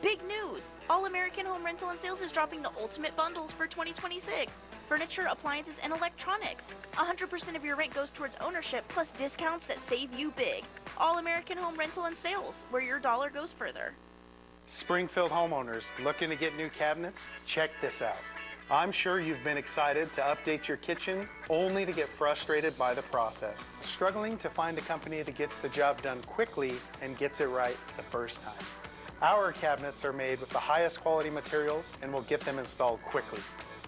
Big news! All American Home Rental and Sales is dropping the ultimate bundles for 2026. Furniture, appliances, and electronics. 100% of your rent goes towards ownership, plus discounts that save you big. All American Home Rental and Sales, where your dollar goes further. Springfield homeowners looking to get new cabinets? Check this out. I'm sure you've been excited to update your kitchen only to get frustrated by the process. Struggling to find a company that gets the job done quickly and gets it right the first time. Our cabinets are made with the highest quality materials and will get them installed quickly.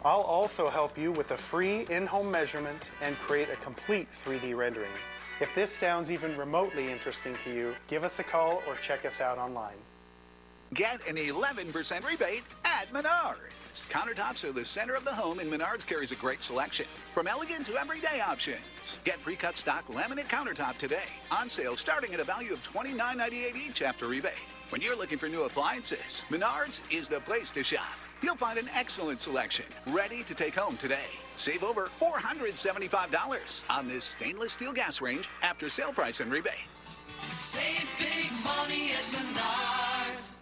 I'll also help you with a free in-home measurement and create a complete 3D rendering. If this sounds even remotely interesting to you, give us a call or check us out online. Get an 11% rebate at Menards. Countertops are the center of the home, and Menards carries a great selection. From elegant to everyday options. Get pre-cut stock laminate countertop today. On sale starting at a value of $29.98 each after rebate. When you're looking for new appliances, Menards is the place to shop. You'll find an excellent selection ready to take home today. Save over $475 on this stainless steel gas range after sale price and rebate. Save big money at Menards.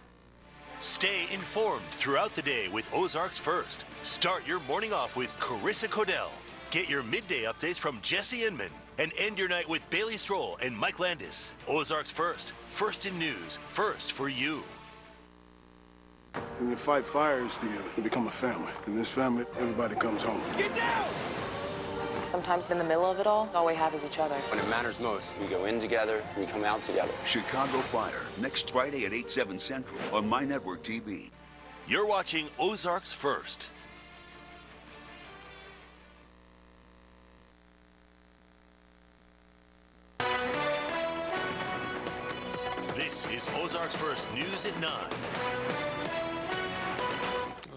Stay informed throughout the day with Ozarks First. Start your morning off with Carissa Cordell. Get your midday updates from Jesse Inman. And end your night with Bailey Stroll and Mike Landis. Ozarks First. First in news. First for you. When you fight fires together, you become a family. In this family, everybody comes home. Get down! Sometimes in the middle of it all we have is each other. When it matters most, we go in together, we come out together. Chicago Fire, next Friday at 8/7 Central on My Network TV. You're watching Ozarks First. This is Ozarks First News at 9.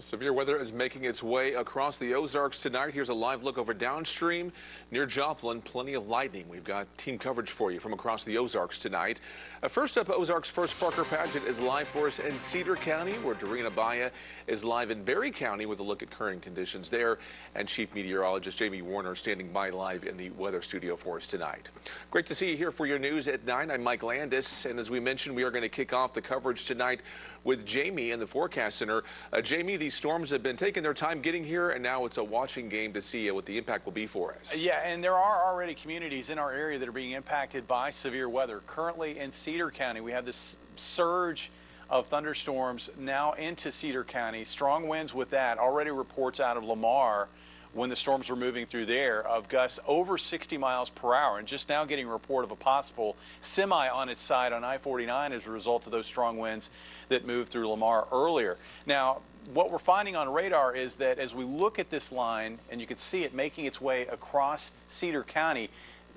Severe weather is making its way across the Ozarks tonight. Here's a live look over downstream near Joplin. Plenty of lightning. We've got team coverage for you from across the Ozarks tonight. First up, Ozarks First Parker Paget is live for us in Cedar County, where Doreen Abaya is live in Berry County with a look at current conditions there. And Chief Meteorologist Jamie Warner standing by live in the weather studio for us tonight. Great to see you here for your news at 9. I'm Mike Landis, and as we mentioned, we are going to kick off the coverage tonight with Jamie in the Forecast Center. Jamie, these storms have been taking their time getting here, and now it's a watching game to see what the impact will be for us. Yeah, and there are already communities in our area that are being impacted by severe weather. Currently in Cedar County, we have this surge of thunderstorms now into Cedar County. Strong winds with that. Already reports out of Lamar when the storms were moving through there of gusts over 60 miles per hour, and just now getting a report of a possible semi on its side on I-49 as a result of those strong winds that moved through Lamar earlier. Now, what we're finding on radar is that as we look at this line, and you can see it making its way across Cedar County,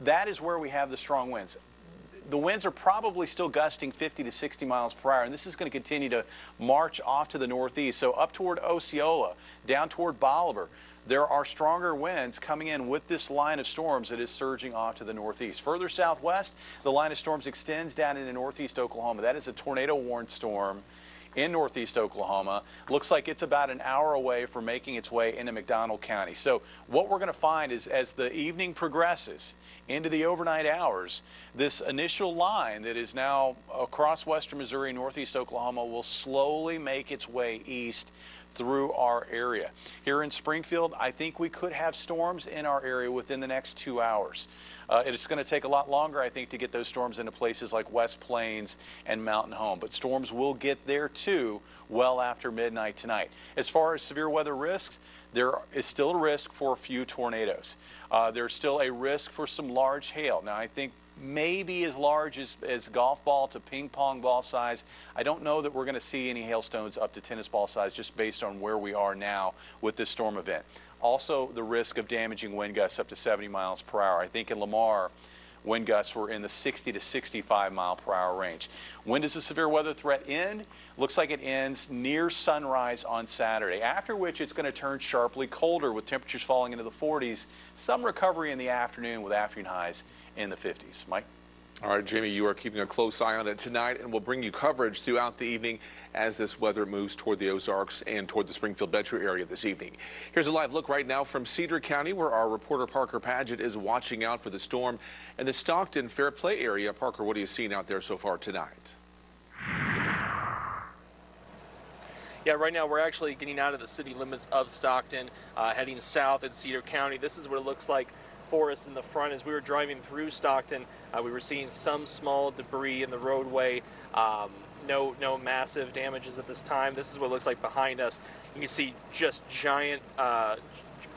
that is where we have the strong winds. The winds are probably still gusting 50 to 60 miles per hour, and this is going to continue to march off to the northeast. So up toward Osceola, down toward Bolivar, there are stronger winds coming in with this line of storms that is surging off to the northeast. Further southwest, the line of storms extends down into northeast Oklahoma. That is a tornado-warned storm in northeast Oklahoma. Looks like it's about an hour away from making its way into McDonald County. So what we're going to find is as the evening progresses into the overnight hours, this initial line that is now across western Missouri, northeast Oklahoma, will slowly make its way east through our area. Here in Springfield, I think we could have storms in our area within the next 2 hours. It's going to take a lot longer, I think, to get those storms into places like West Plains and Mountain Home. But storms will get there, too, well after midnight tonight. As far as severe weather risks, there is still a risk for a few tornadoes. There's still a risk for some large hail. Now, I think maybe as large as golf ball to ping pong ball size. I don't know that we're going to see any hailstones up to tennis ball size just based on where we are now with this storm event. Also, the risk of damaging wind gusts up to 70 miles per hour. I think in Lamar, wind gusts were in the 60 to 65 mile per hour range. When does the severe weather threat end? Looks like it ends near sunrise on Saturday, after which it's going to turn sharply colder with temperatures falling into the 40s. Some recovery in the afternoon with afternoon highs in the 50s. Mike? All right, Jamie, you are keeping a close eye on it tonight, and we'll bring you coverage throughout the evening as this weather moves toward the Ozarks and toward the Springfield metro area this evening. Here's a live look right now from Cedar County, where our reporter Parker Paget is watching out for the storm in the Stockton Fair Play area. Parker, what are you seeing out there so far tonight? Yeah, right now we're actually getting out of the city limits of Stockton, heading south in Cedar County. This is what it looks like for us in the front. As we were driving through Stockton, we were seeing some small debris in the roadway. No massive damages at this time. This is what it looks like behind us. You can see just giant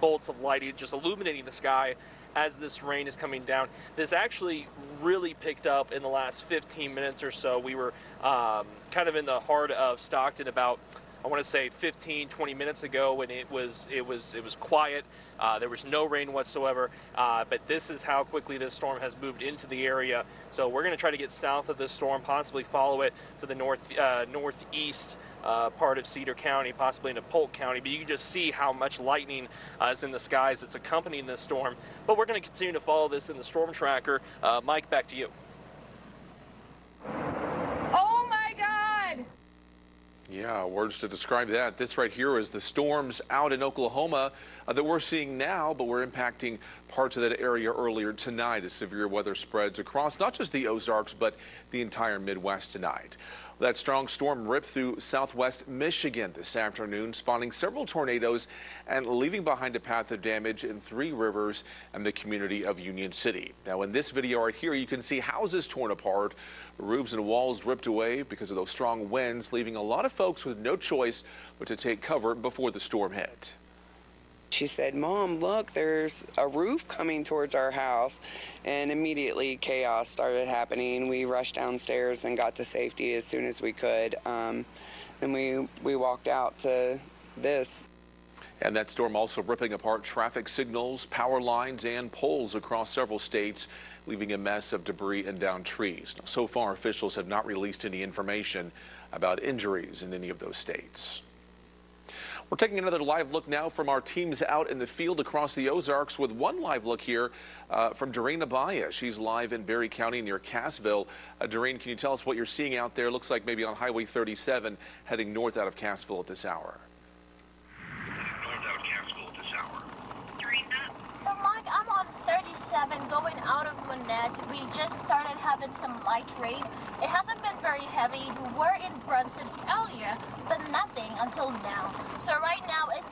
bolts of lighting just illuminating the sky as this rain is coming down. This actually really picked up in the last 15 minutes or so. We were kind of in the heart of Stockton about, I want to say 15-20 minutes ago, when it was quiet. There was no rain whatsoever, but this is how quickly this storm has moved into the area. So we're going to try to get south of this storm, possibly follow it to the northeast part of Cedar County, possibly into Polk County. But you can just see how much lightning is in the skies that's accompanying this storm. But we're going to continue to follow this in the storm tracker. Mike, back to you. Oh my God! Yeah, words to describe that. This right here is the storms out in Oklahoma that we're seeing now, but we're impacting parts of that area earlier tonight as severe weather spreads across not just the Ozarks, but the entire Midwest tonight. That strong storm ripped through southwest Michigan this afternoon, spawning several tornadoes and leaving behind a path of damage in Three Rivers and the community of Union City. Now, in this video right here, you can see houses torn apart, roofs and walls ripped away because of those strong winds, leaving a lot of folks with no choice but to take cover before the storm hit. She said, "Mom, look, there's a roof coming towards our house." And immediately chaos started happening. We rushed downstairs and got to safety as soon as we could. Then we walked out to this. And that storm also ripping apart traffic signals, power lines, and poles across several states, leaving a mess of debris and downed trees. Now, so far, officials have not released any information about injuries in any of those states. We're taking another live look now from our teams out in the field across the Ozarks, with one live look here from Doreen Abaya. She's live in Berry County near Cassville. Doreen, can you tell us what you're seeing out there? Looks like maybe on Highway 37 heading north out of Cassville at this hour. So Mike, I'm on 37 going out of Gwinnett. We just started having some light rain. It hasn't been very heavy. We were in Brunson earlier, but nothing until now. So right now it's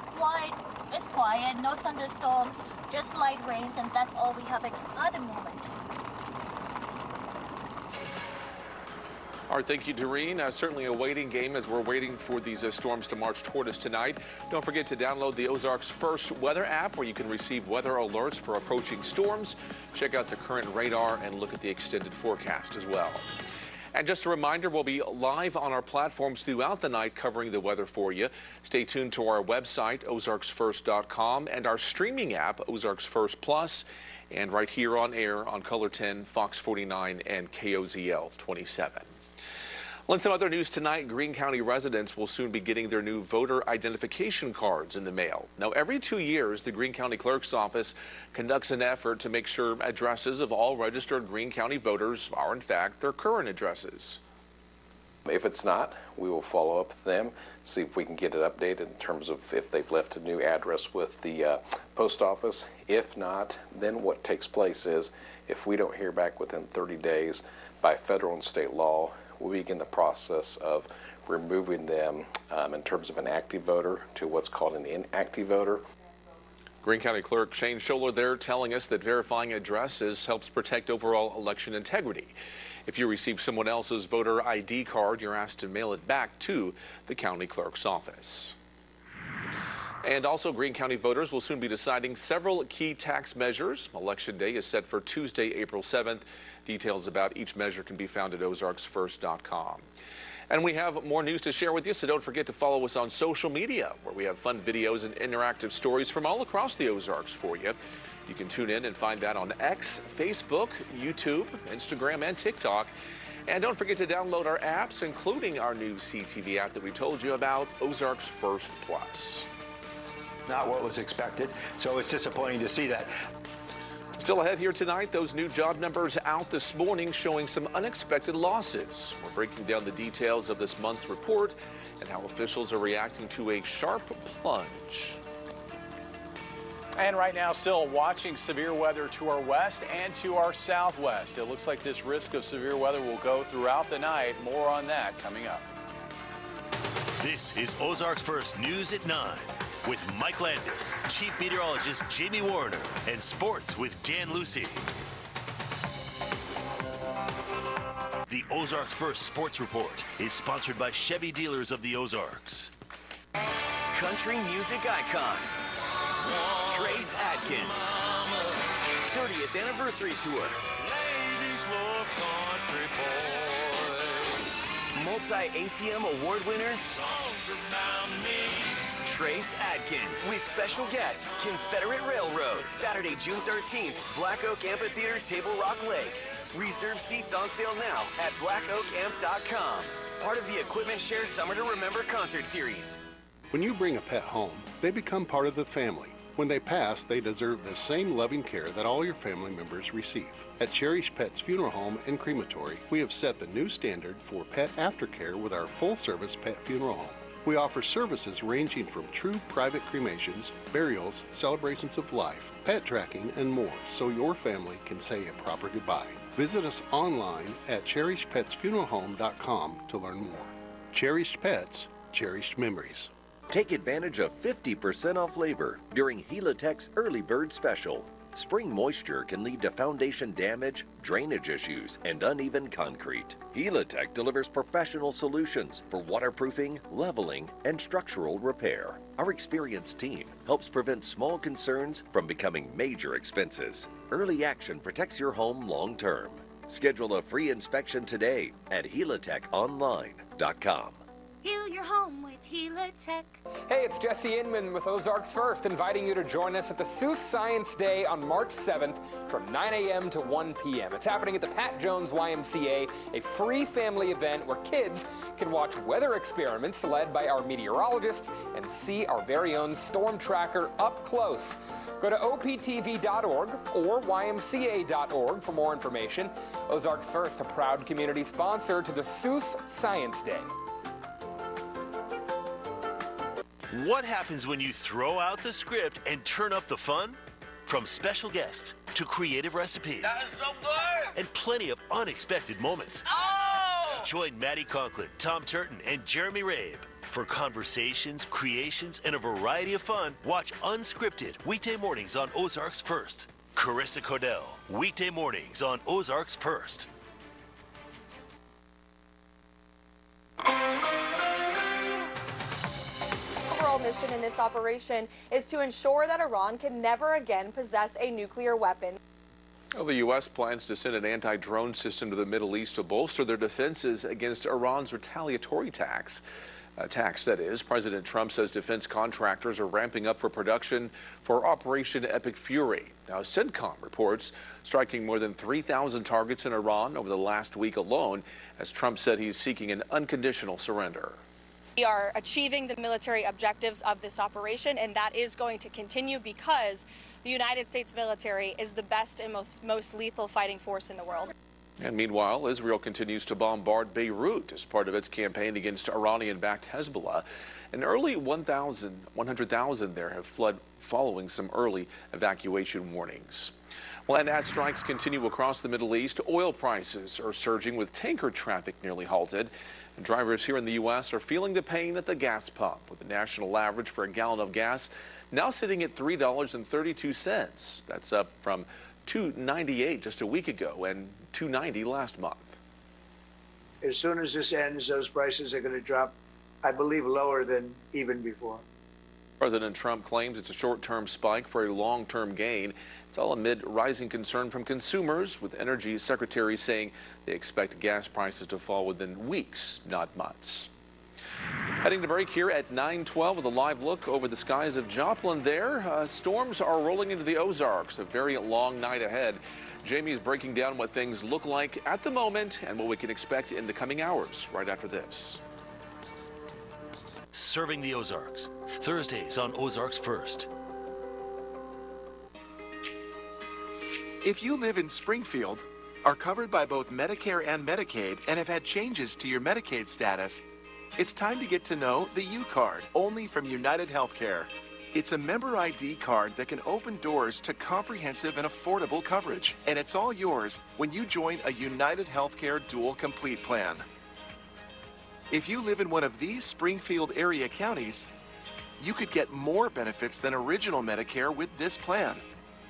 quiet, no thunderstorms, just light rains, and that's all we have at the moment. All right, thank you, Doreen. Certainly a waiting game as we're waiting for these storms to march toward us tonight. Don't forget to download the Ozarks First weather app, where you can receive weather alerts for approaching storms. Check out the current radar and look at the extended forecast as well. And just a reminder, we'll be live on our platforms throughout the night covering the weather for you. Stay tuned to our website, ozarksfirst.com, and our streaming app, Ozarks First Plus, and right here on air on Color 10, Fox 49, and KOZL 27. Well, in some other news tonight, Greene County residents will soon be getting their new voter identification cards in the mail. Now, every 2 years, the Greene County Clerk's Office conducts an effort to make sure addresses of all registered Greene County voters are, in fact, their current addresses. If it's not, we will follow up with them, see if we can get it updated in terms of if they've left a new address with the post office. If not, then what takes place is, if we don't hear back within 30 days by federal and state law, we'll begin the process of removing them in terms of an active voter to what's called an inactive voter. Greene County Clerk Shane Scholler there telling us that verifying addresses helps protect overall election integrity. If you receive someone else's voter ID card, you're asked to mail it back to the county clerk's office. And also, Greene County voters will soon be deciding several key tax measures. Election Day is set for Tuesday, April 7th. Details about each measure can be found at ozarksfirst.com. And we have more news to share with you, so don't forget to follow us on social media, where we have fun videos and interactive stories from all across the Ozarks for you. You can tune in and find that on X, Facebook, YouTube, Instagram, and TikTok. And don't forget to download our apps, including our new CTV app that we told you about, Ozarks First Plus. Not what was expected, so it's disappointing to see that. Still ahead here tonight, those new job numbers out this morning showing some unexpected losses. We're breaking down the details of this month's report and how officials are reacting to a sharp plunge. And right now, still watching severe weather to our west and to our southwest. It looks like this risk of severe weather will go throughout the night. More on that coming up. This is Ozarks First News at 9 with Mike Landis, Chief Meteorologist Jamie Warner, and Sports with Dan Lucy. The Ozarks First Sports Report is sponsored by Chevy Dealers of the Ozarks. Country music icon, Trace Adkins. 30th anniversary tour. Ladies love country boys. Multi-ACM award winner, Songs about me. Trace Adkins. With special guest, Confederate Railroad. Saturday, June 13th, Black Oak Amphitheater, Table Rock Lake. Reserve seats on sale now at blackoakamp.com. Part of the Equipment Share Summer to Remember concert series. When you bring a pet home, they become part of the family. When they pass, they deserve the same loving care that all your family members receive. At Cherish Pets Funeral Home and Crematory, we have set the new standard for pet aftercare with our full-service pet funeral home. We offer services ranging from true private cremations, burials, celebrations of life, pet tracking, and more, so your family can say a proper goodbye. Visit us online at cherishpetsfuneralhome.com to learn more. Cherished Pets, cherished memories. Take advantage of 50% off labor during Helitech's Early Bird Special. Spring moisture can lead to foundation damage, drainage issues, and uneven concrete. Helitech delivers professional solutions for waterproofing, leveling, and structural repair. Our experienced team helps prevent small concerns from becoming major expenses. Early action protects your home long term. Schedule a free inspection today at helitechonline.com. Heal your home with Helitech. Hey, it's Jesse Inman with Ozarks First, inviting you to join us at the Seuss Science Day on March 7th from 9 a.m. to 1 p.m. It's happening at the Pat Jones YMCA, a free family event where kids can watch weather experiments led by our meteorologists and see our very own storm tracker up close. Go to optv.org or ymca.org for more information. Ozarks First, a proud community sponsor to the Seuss Science Day. What happens when you throw out the script and turn up the fun? From special guests to creative recipes. That is so good! And plenty of unexpected moments. Oh! Join Maddie Conklin, Tom Turton, and Jeremy Rabe for conversations, creations, and a variety of fun. Watch Unscripted weekday mornings on Ozarks First. Carissa Codell, weekday mornings on Ozarks First. Overall mission in this operation is to ensure that Iran can never again possess a nuclear weapon. Well, the U.S. plans to send an anti-drone system to the Middle East to bolster their defenses against Iran's retaliatory attacks. That is. President Trump says defense contractors are ramping up for production for Operation Epic Fury. Now, CENTCOM reports striking more than 3,000 targets in Iran over the last week alone, as Trump said he's seeking an unconditional surrender. We are achieving the military objectives of this operation, and that is going to continue because the United States military is the best and most lethal fighting force in the world. And meanwhile, Israel continues to bombard Beirut as part of its campaign against Iranian-backed Hezbollah. An early 100,000 there have fled following some early evacuation warnings. Well, and as strikes continue across the Middle East, oil prices are surging with tanker traffic nearly halted. And drivers here in the U.S. are feeling the pain at the gas pump, with the national average for a gallon of gas now sitting at $3.32. That's up from $2.98 just a week ago and $2.90 last month. As soon as this ends, those prices are going to drop, I believe, lower than even before. President Trump claims it's a short-term spike for a long-term gain. It's all amid rising concern from consumers, with Energy Secretary saying they expect gas prices to fall within weeks, not months. Heading to break here at 9:12 with a live look over the skies of Joplin there. Storms are rolling into the Ozarks, a very long night ahead. Jamie is breaking down what things look like at the moment and what we can expect in the coming hours right after this. Serving the Ozarks, Thursdays on Ozarks First. If you live in Springfield, are covered by both Medicare and Medicaid, and have had changes to your Medicaid status, it's time to get to know the U Card, only from United Healthcare. It's a member ID card that can open doors to comprehensive and affordable coverage, and it's all yours when you join a United Healthcare Dual Complete plan. If you live in one of these Springfield area counties, you could get more benefits than original Medicare with this plan,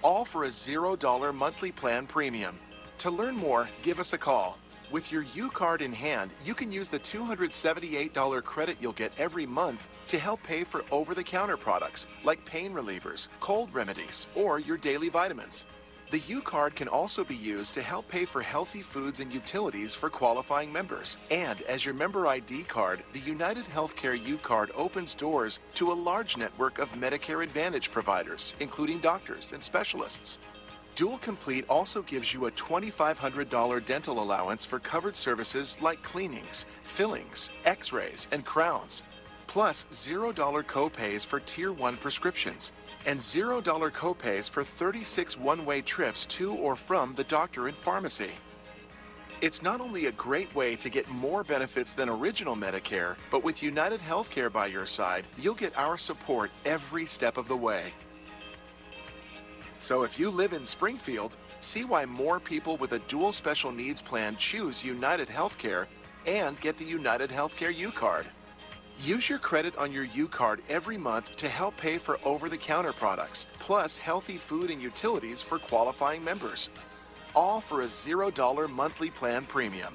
all for a $0 monthly plan premium. To learn more, give us a call. With your U-Card in hand, you can use the $278 credit you'll get every month to help pay for over-the-counter products like pain relievers, cold remedies, or your daily vitamins. The U-Card can also be used to help pay for healthy foods and utilities for qualifying members. And as your member ID card, the United Healthcare U-Card opens doors to a large network of Medicare Advantage providers, including doctors and specialists. Dual Complete also gives you a $2,500 dental allowance for covered services like cleanings, fillings, x-rays, and crowns, plus $0 copays for Tier 1 prescriptions, and $0 copays for 36 one-way trips to or from the doctor and pharmacy. It's not only a great way to get more benefits than original Medicare, but with United Healthcare by your side, you'll get our support every step of the way. So if you live in Springfield, see why more people with a dual special needs plan choose United Healthcare and get the United Healthcare U-Card. Use your credit on your U-Card every month to help pay for over-the-counter products, plus healthy food and utilities for qualifying members. All for a $0 monthly plan premium.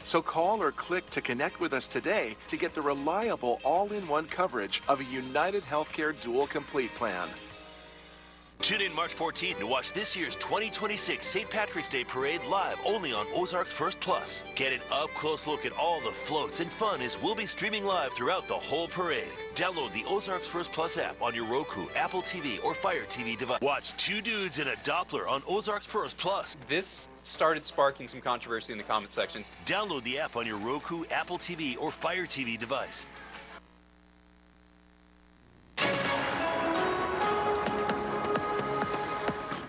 So call or click to connect with us today to get the reliable all-in-one coverage of a United Healthcare Dual Complete plan. Tune in March 14th to watch this year's 2026 St. Patrick's Day Parade live only on Ozarks First Plus. Get an up-close look at all the floats and fun as we'll be streaming live throughout the whole parade. Download the Ozarks First Plus app on your Roku, Apple TV, or Fire TV device. Watch two dudes in a Doppler on Ozarks First Plus. This started sparking some controversy in the comment section. Download the app on your Roku, Apple TV, or Fire TV device.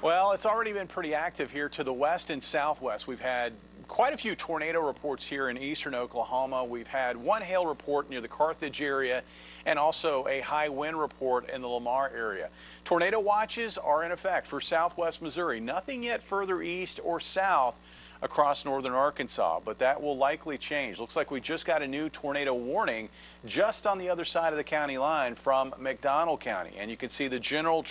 Well, it's already been pretty active here to the west and southwest. We've had quite a few tornado reports here in eastern Oklahoma. We've had one hail report near the Carthage area and also a high wind report in the Lamar area. Tornado watches are in effect for southwest Missouri. Nothing yet further east or south across northern Arkansas, but that will likely change. Looks like we just got a new tornado warning just on the other side of the county line from McDonald County. And you can see the general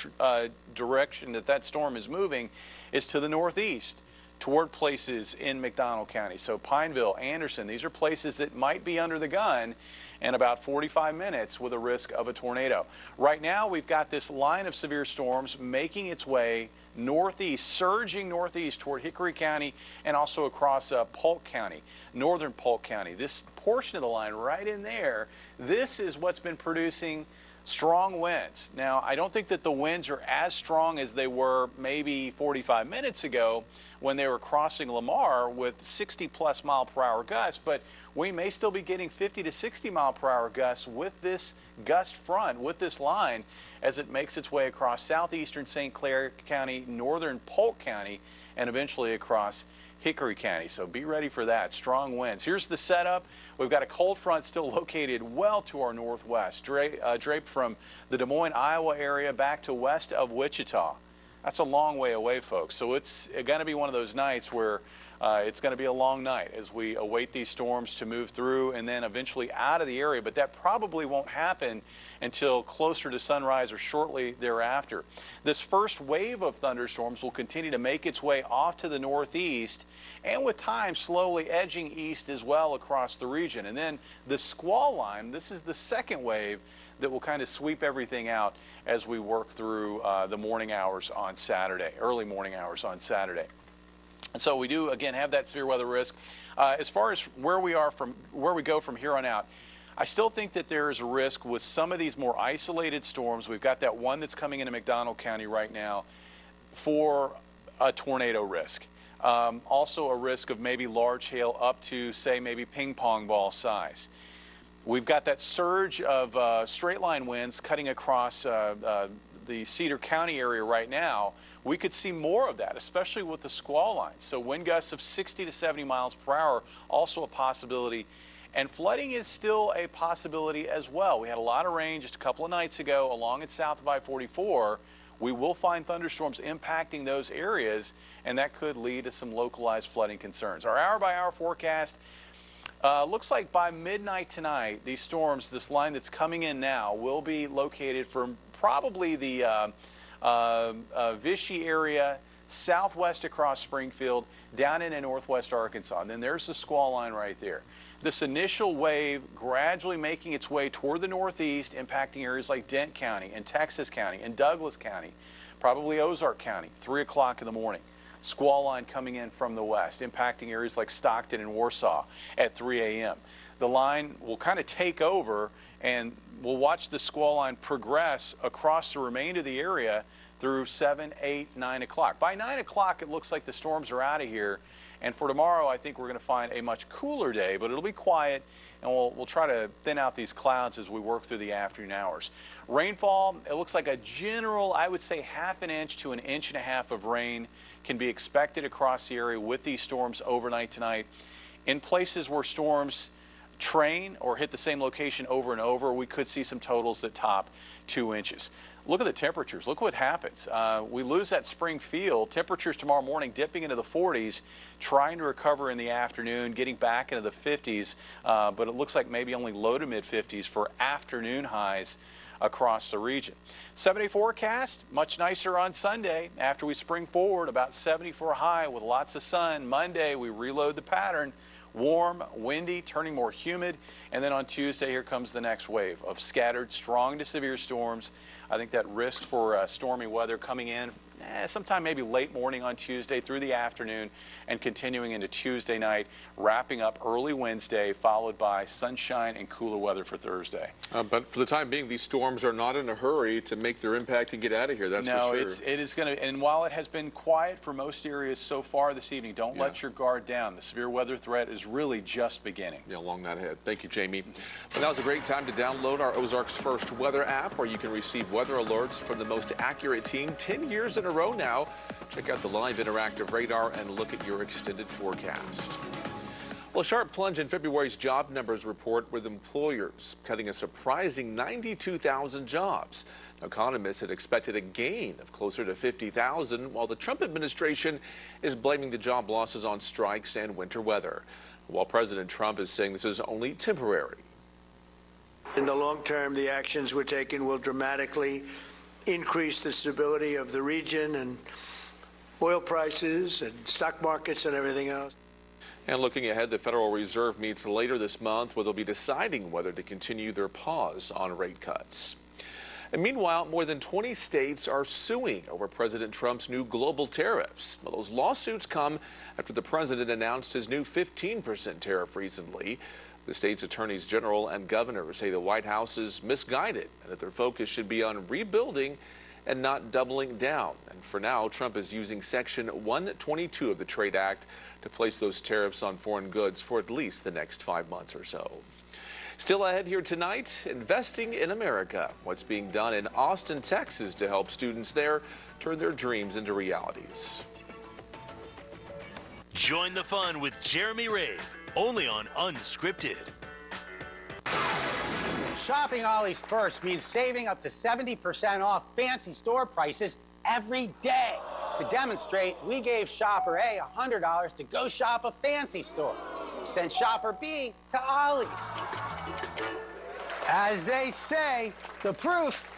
direction that storm is moving is to the northeast toward places in McDonald County. So Pineville, Anderson, these are places that might be under the gun in about 45 minutes with a risk of a tornado. Right now, we've got this line of severe storms making its way northeast, surging northeast toward Hickory County and also across Polk County, northern Polk County. This portion of the line right in there, this is what's been producing strong winds. Now, I don't think that the winds are as strong as they were maybe 45 minutes ago when they were crossing Lamar with 60+ mile-per-hour gusts, but we may still be getting 50 to 60 mile-per-hour gusts with this gust front, with this line, as it makes its way across southeastern St. Clair County, northern Polk County, and eventually across Hickory County. So be ready for that. Strong winds. Here's the setup. We've got a cold front still located well to our northwest, draped from the Des Moines, Iowa area back to west of Wichita. That's a long way away, folks. So it's going to be one of those nights where it's going to be a long night as we await these storms to move through and then eventually out of the area. But that probably won't happen until closer to sunrise or shortly thereafter. This first wave of thunderstorms will continue to make its way off to the northeast and with time slowly edging east as well across the region. And then the squall line, this is the second wave that will kind of sweep everything out as we work through the morning hours on Saturday, early morning hours on Saturday. And so we do, again, have that severe weather risk. As far as where we go from here on out, I still think that there is a risk with some of these more isolated storms. We've got that one that's coming into McDonald County right now for a tornado risk. Also a risk of maybe large hail up to, say, maybe ping pong ball size. We've got that surge of straight line winds cutting across the Cedar County area right now. We could see more of that, especially with the squall lines. So wind gusts of 60 to 70 miles per hour, also a possibility. And flooding is still a possibility as well. We had a lot of rain just a couple of nights ago along and south of I-44. We will find thunderstorms impacting those areas, and that could lead to some localized flooding concerns. Our hour-by-hour forecast, Looks like by midnight tonight, these storms, this line that's coming in now, will be located from probably the Vichy area, southwest across Springfield, down into northwest Arkansas. And then there's the squall line right there. This initial wave gradually making its way toward the northeast, impacting areas like Dent County and Texas County and Douglas County, probably Ozark County, 3 o'clock in the morning. Squall line coming in from the west, impacting areas like Stockton and Warsaw at 3 a.m. The line will kind of take over, and we'll watch the squall line progress across the remainder of the area through 7, 8, 9 o'clock. By 9 o'clock, it looks like the storms are out of here. And for tomorrow, I think we're going to find a much cooler day, but it'll be quiet, and we'll try to thin out these clouds as we work through the afternoon hours. Rainfall, it looks like a general, I would say, 1/2 inch to 1.5 inches of rain can be expected across the area with these storms overnight tonight. In places where storms train or hit the same location over and over, we could see some totals that top 2 inches. Look at the temperatures. Look what happens. We lose that spring feel. Temperatures tomorrow morning dipping into the 40s, trying to recover in the afternoon, getting back into the 50s, but it looks like maybe only low to mid 50s for afternoon highs across the region. 7-day forecast, much nicer on Sunday. After we spring forward, about 74 high with lots of sun. Monday, we reload the pattern. Warm, windy, turning more humid. And then on Tuesday, here comes the next wave of scattered, strong to severe storms. I think that risk for stormy weather coming in sometime maybe late morning on Tuesday through the afternoon and continuing into Tuesday night, wrapping up early Wednesday, followed by sunshine and cooler weather for Thursday. But for the time being, these storms are not in a hurry to make their impact and get out of here, that's for sure. No, it is going to, and while it has been quiet for most areas so far this evening, don't let your guard down. The severe weather threat is really just beginning. Yeah, along that head. Thank you, Jamie. Well, now's a great time to download our Ozarks First Weather app, where you can receive weather alerts from the most accurate team 10 years in a row now. Check out the live interactive radar and look at your extended forecast. Well, a sharp plunge in February's job numbers report, with employers cutting a surprising 92,000 jobs. Now, economists had expected a gain of closer to 50,000, while the Trump administration is blaming the job losses on strikes and winter weather. While President Trump is saying this is only temporary. In the long term, the actions we're taking will dramatically increase the stability of the region and oil prices and stock markets and everything else. And looking ahead, the Federal Reserve meets later this month, where they'll be deciding whether to continue their pause on rate cuts. And meanwhile, more than 20 states are suing over President Trump's new global tariffs. Well, those lawsuits come after the president announced his new 15% tariff recently. The state's attorneys general and governors say the White House is misguided and that their focus should be on rebuilding and not doubling down. And for now, Trump is using Section 122 of the Trade Act to place those tariffs on foreign goods for at least the next 5 months or so. Still ahead here tonight, investing in America. What's being done in Austin, Texas to help students there turn their dreams into realities. Join the fun with Jeremy Ray, only on Unscripted. Shopping Ollie's First means saving up to 70% off fancy store prices every day. To demonstrate, we gave shopper A $100 to go shop a fancy store. We sent shopper B to Ollie's. As they say, the proof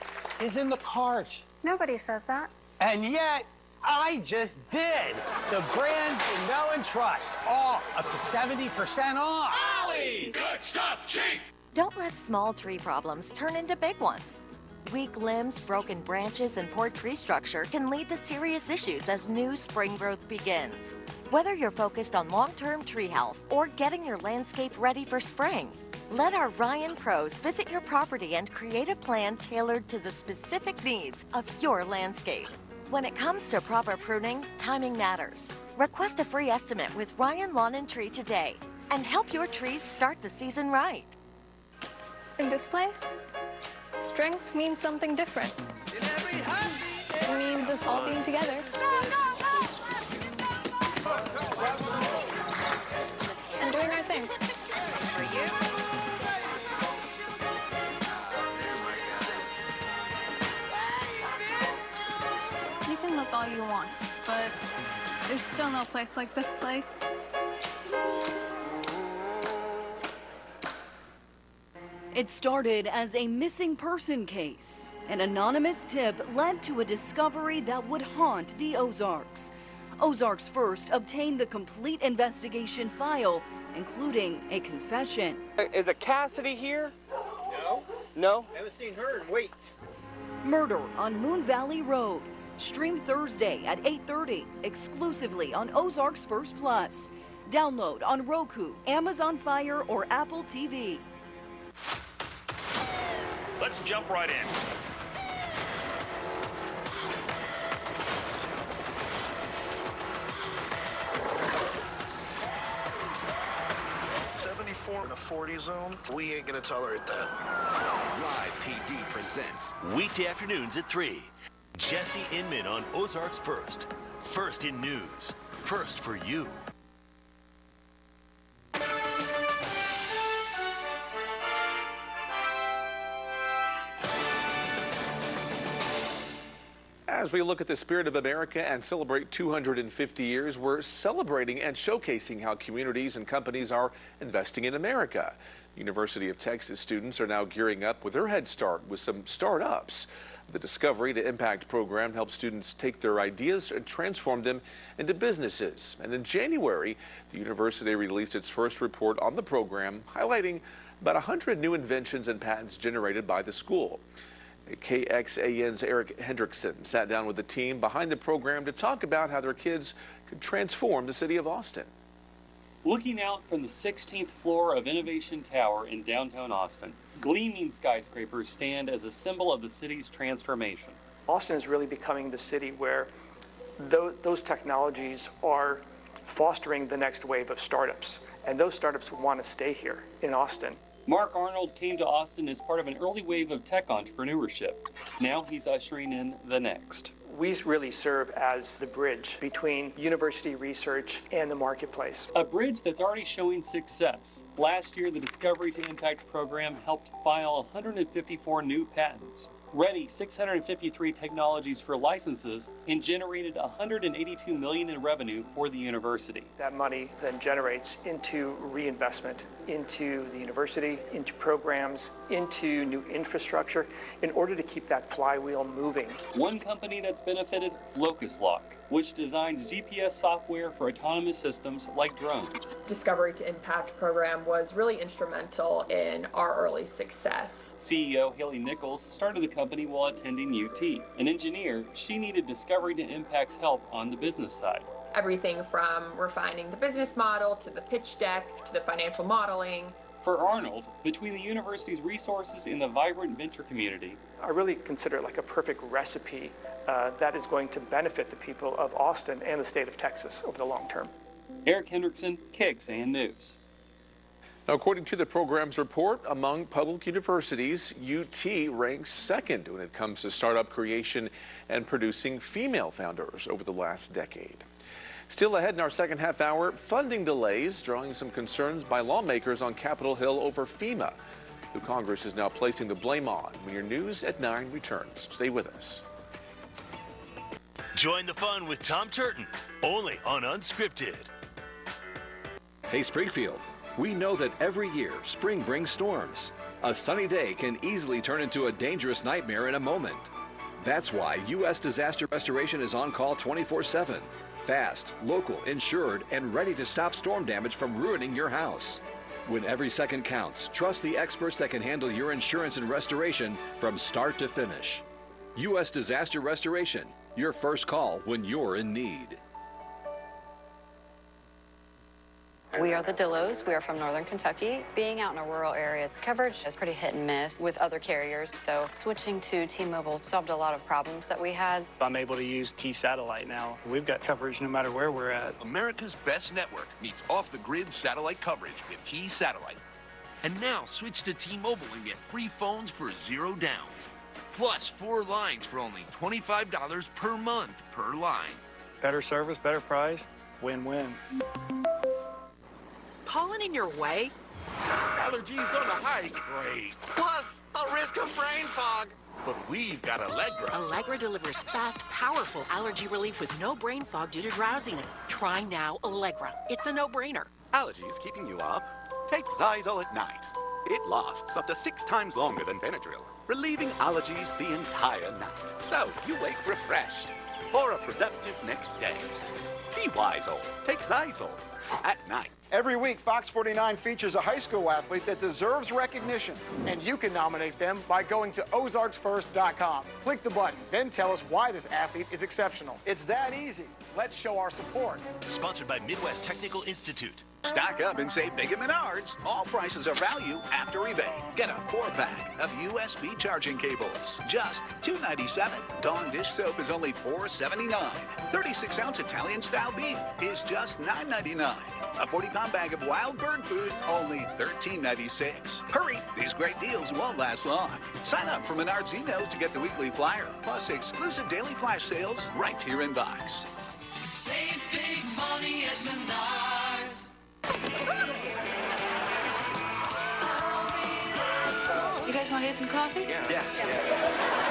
is in the cart. Nobody says that. And yet, I just did. The brands you know and trust, all up to 70% off. Ollie's! Good stuff, cheap! Don't let small tree problems turn into big ones. Weak limbs, broken branches, and poor tree structure can lead to serious issues as new spring growth begins. Whether you're focused on long-term tree health or getting your landscape ready for spring, let our Ryan pros visit your property and create a plan tailored to the specific needs of your landscape. When it comes to proper pruning, timing matters. Request a free estimate with Ryan Lawn and Tree today and help your trees start the season right. In this place, strength means something different. It means us all being together. And doing our thing. You can look all you want, but there's still no place like this place. It started as a missing person case. An anonymous tip led to a discovery that would haunt the Ozarks. Ozarks First obtained the complete investigation file, including a confession. Is a Cassidy here? No. No? Haven't seen her in weeks. Murder on Moon Valley Road. Stream Thursday at 8:30, exclusively on Ozarks First Plus. Download on Roku, Amazon Fire, or Apple TV. Let's jump right in. In a 40 zone, we ain't gonna tolerate that. Live PD presents weekday afternoons at 3. Jesse Inman on Ozarks First. First in news. First for you. As we look at the spirit of America and celebrate 250 years, we're celebrating and showcasing how communities and companies are investing in America. University of Texas students are now gearing up with their head start with some startups. The Discovery to Impact program helps students take their ideas and transform them into businesses. And in January, the university released its first report on the program, highlighting about 100 new inventions and patents generated by the school. KXAN's Eric Hendrickson sat down with the team behind the program to talk about how their kids could transform the city of Austin. Looking out from the 16th floor of Innovation Tower in downtown Austin, gleaming skyscrapers stand as a symbol of the city's transformation. Austin is really becoming the city where those technologies are fostering the next wave of startups, and those startups want to stay here in Austin. Mark Arnold came to Austin as part of an early wave of tech entrepreneurship. Now he's ushering in the next. We really serve as the bridge between university research and the marketplace. A bridge that's already showing success. Last year, the Discovery to Impact program helped file 154 new patents, ready 653 technologies for licenses, and generated $182 million in revenue for the university. That money then generates into reinvestment into the university, into programs, into new infrastructure in order to keep that flywheel moving. One company that's benefited, Locust Lock, which designs GPS software for autonomous systems like drones. Discovery to Impact program was really instrumental in our early success. CEO Haley Nichols started the company while attending UT. An engineer, she needed Discovery to Impact's help on the business side. Everything from refining the business model to the pitch deck to the financial modeling. For Arnold, between the university's resources and the vibrant venture community, I really consider it like a perfect recipe that is going to benefit the people of Austin and the state of Texas over the long term. Eric Hendrickson, KXAN News. Now, according to the program's report, among public universities, UT ranks second when it comes to startup creation and producing female founders over the last decade. Still ahead in our second half hour, funding delays drawing some concerns by lawmakers on Capitol Hill over FEMA, who Congress is now placing the blame on. When your news at 9 returns. Stay with us. Join the fun with Tom Turton, only on Unscripted. Hey Springfield, we know that every year spring brings storms. A sunny day can easily turn into a dangerous nightmare in a moment. That's why U.S. Disaster Restoration is on call 24/7. Fast, local, insured, and ready to stop storm damage from ruining your house. When every second counts, trust the experts that can handle your insurance and restoration from start to finish. U.S. Disaster Restoration, your first call when you're in need. We are the Dillows. We are from Northern Kentucky. Being out in a rural area, coverage is pretty hit and miss with other carriers, so switching to T-Mobile solved a lot of problems that we had. I'm able to use T-Satellite now. We've got coverage no matter where we're at. America's best network meets off-the-grid satellite coverage with T-Satellite. And now switch to T-Mobile and get free phones for $0 down. Plus 4 lines for only $25 per month per line. Better service, better price, win-win. Pollen in your way? Allergies on a hike? Great. Plus, the risk of brain fog. But we've got Allegra. Allegra delivers fast, powerful allergy relief with no brain fog due to drowsiness. Try now Allegra. It's a no-brainer. Allergies keeping you up? Take Zyzol at night. It lasts up to 6 times longer than Benadryl, relieving allergies the entire night. So you wake refreshed for a productive next day. Be wise, old. Take Zysol at night. Every week, Fox 49 features a high school athlete that deserves recognition, and you can nominate them by going to OzarksFirst.com. Click the button, then tell us why this athlete is exceptional. It's that easy. Let's show our support. Sponsored by Midwest Technical Institute. Stock up and save big at Menards. All prices are value after rebate. Get a 4-pack of USB charging cables, just $2.97. Dawn dish soap is only $4.79. 36-ounce Italian-style beef is just $9.99. A 40-pound bag of wild bird food, only $13.96. Hurry, these great deals won't last long. Sign up for Menards emails to get the weekly flyer, plus exclusive daily flash sales right to your inbox. Save big money at Menards. You guys want to get some coffee? Yeah.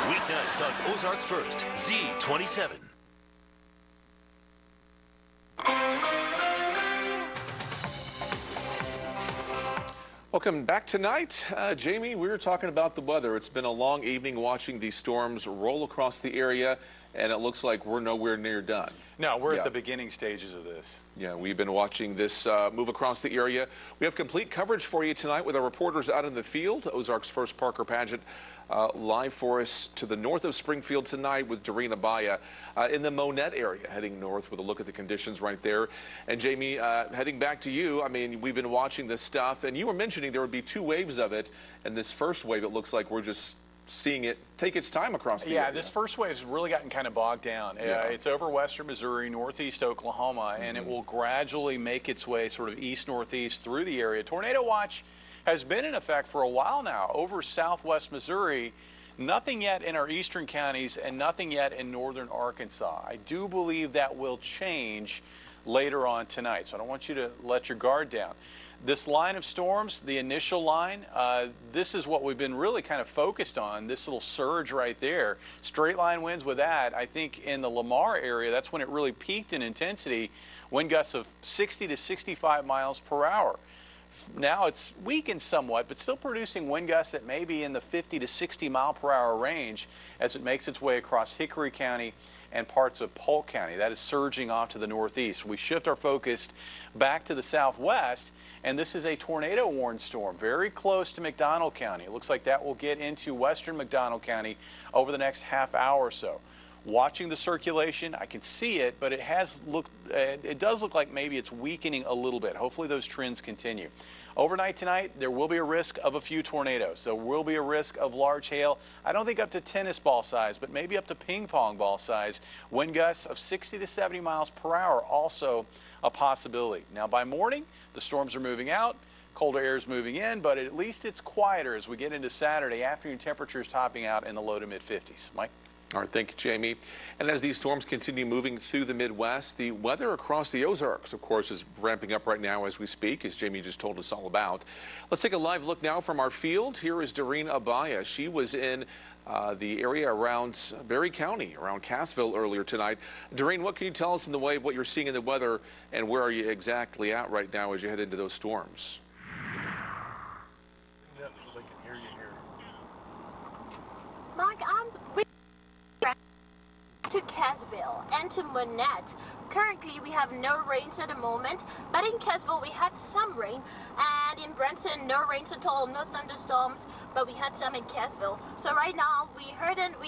Weeknights on Ozarks First, Z27. Welcome back tonight. Jamie, we were talking about the weather. It's been a long evening watching these storms roll across the area, and it looks like we're nowhere near done. No, we're at the beginning stages of this. Yeah, we've been watching this move across the area. We have complete coverage for you tonight with our reporters out in the field. Ozarks First Parker Paget live for us to the north of Springfield tonight with Doreen Abaya in the Monette area, heading north with a look at the conditions right there. And Jamie, heading back to you, I mean, we've been watching this stuff, and you were mentioning there would be 2 waves of it, and this first wave, it looks like we're just seeing it take its time across the area. Yeah, this first wave's really gotten kind of bogged down. It's over western Missouri, northeast Oklahoma, and it will gradually make its way sort of east-northeast through the area. Tornado watch has been in effect for a while now over southwest Missouri. Nothing yet in our eastern counties and nothing yet in northern Arkansas. I do believe that will change later on tonight, so I don't want you to let your guard down. This line of storms, the initial line, this is what we've been really kind of focused on, this little surge right there. Straight line winds with that, I think in the Lamar area, that's when it really peaked in intensity, wind gusts of 60 to 65 miles per hour. Now it's weakened somewhat, but still producing wind gusts that may be in the 50 to 60 mile per hour range as it makes its way across Hickory County and parts of Polk County. That is surging off to the northeast. We shift our focus back to the southwest, and this is a tornado warned storm very close to McDonald County. It looks like that will get into western McDonald County over the next half hour or so. Watching the circulation, I can see it, but it does look like maybe it's weakening a little bit. Hopefully those trends continue. Overnight tonight, there will be a risk of a few tornadoes. There will be a risk of large hail. I don't think up to tennis ball size, but maybe up to ping pong ball size. Wind gusts of 60 to 70 miles per hour, also a possibility. Now by morning, the storms are moving out. Colder air is moving in, but at least it's quieter as we get into Saturday. Afternoon temperatures topping out in the low to mid 50s. Mike? All right, thank you, Jamie. And as these storms continue moving through the Midwest, the weather across the Ozarks, of course, is ramping up right now as we speak, as Jamie just told us all about. Let's take a live look now from our field. Here is Doreen Abaya. She was in the area around Berry County, around Cassville earlier tonight. Doreen, what can you tell us in the way of what you're seeing in the weather, and where are you exactly at right now as you head into those storms? Mike, to Cassville and to Monette. Currently, we have no rains at the moment, but in Cassville, we had some rain, and in Branson, no rains at all, no thunderstorms, but we had some in Cassville. So right now, we're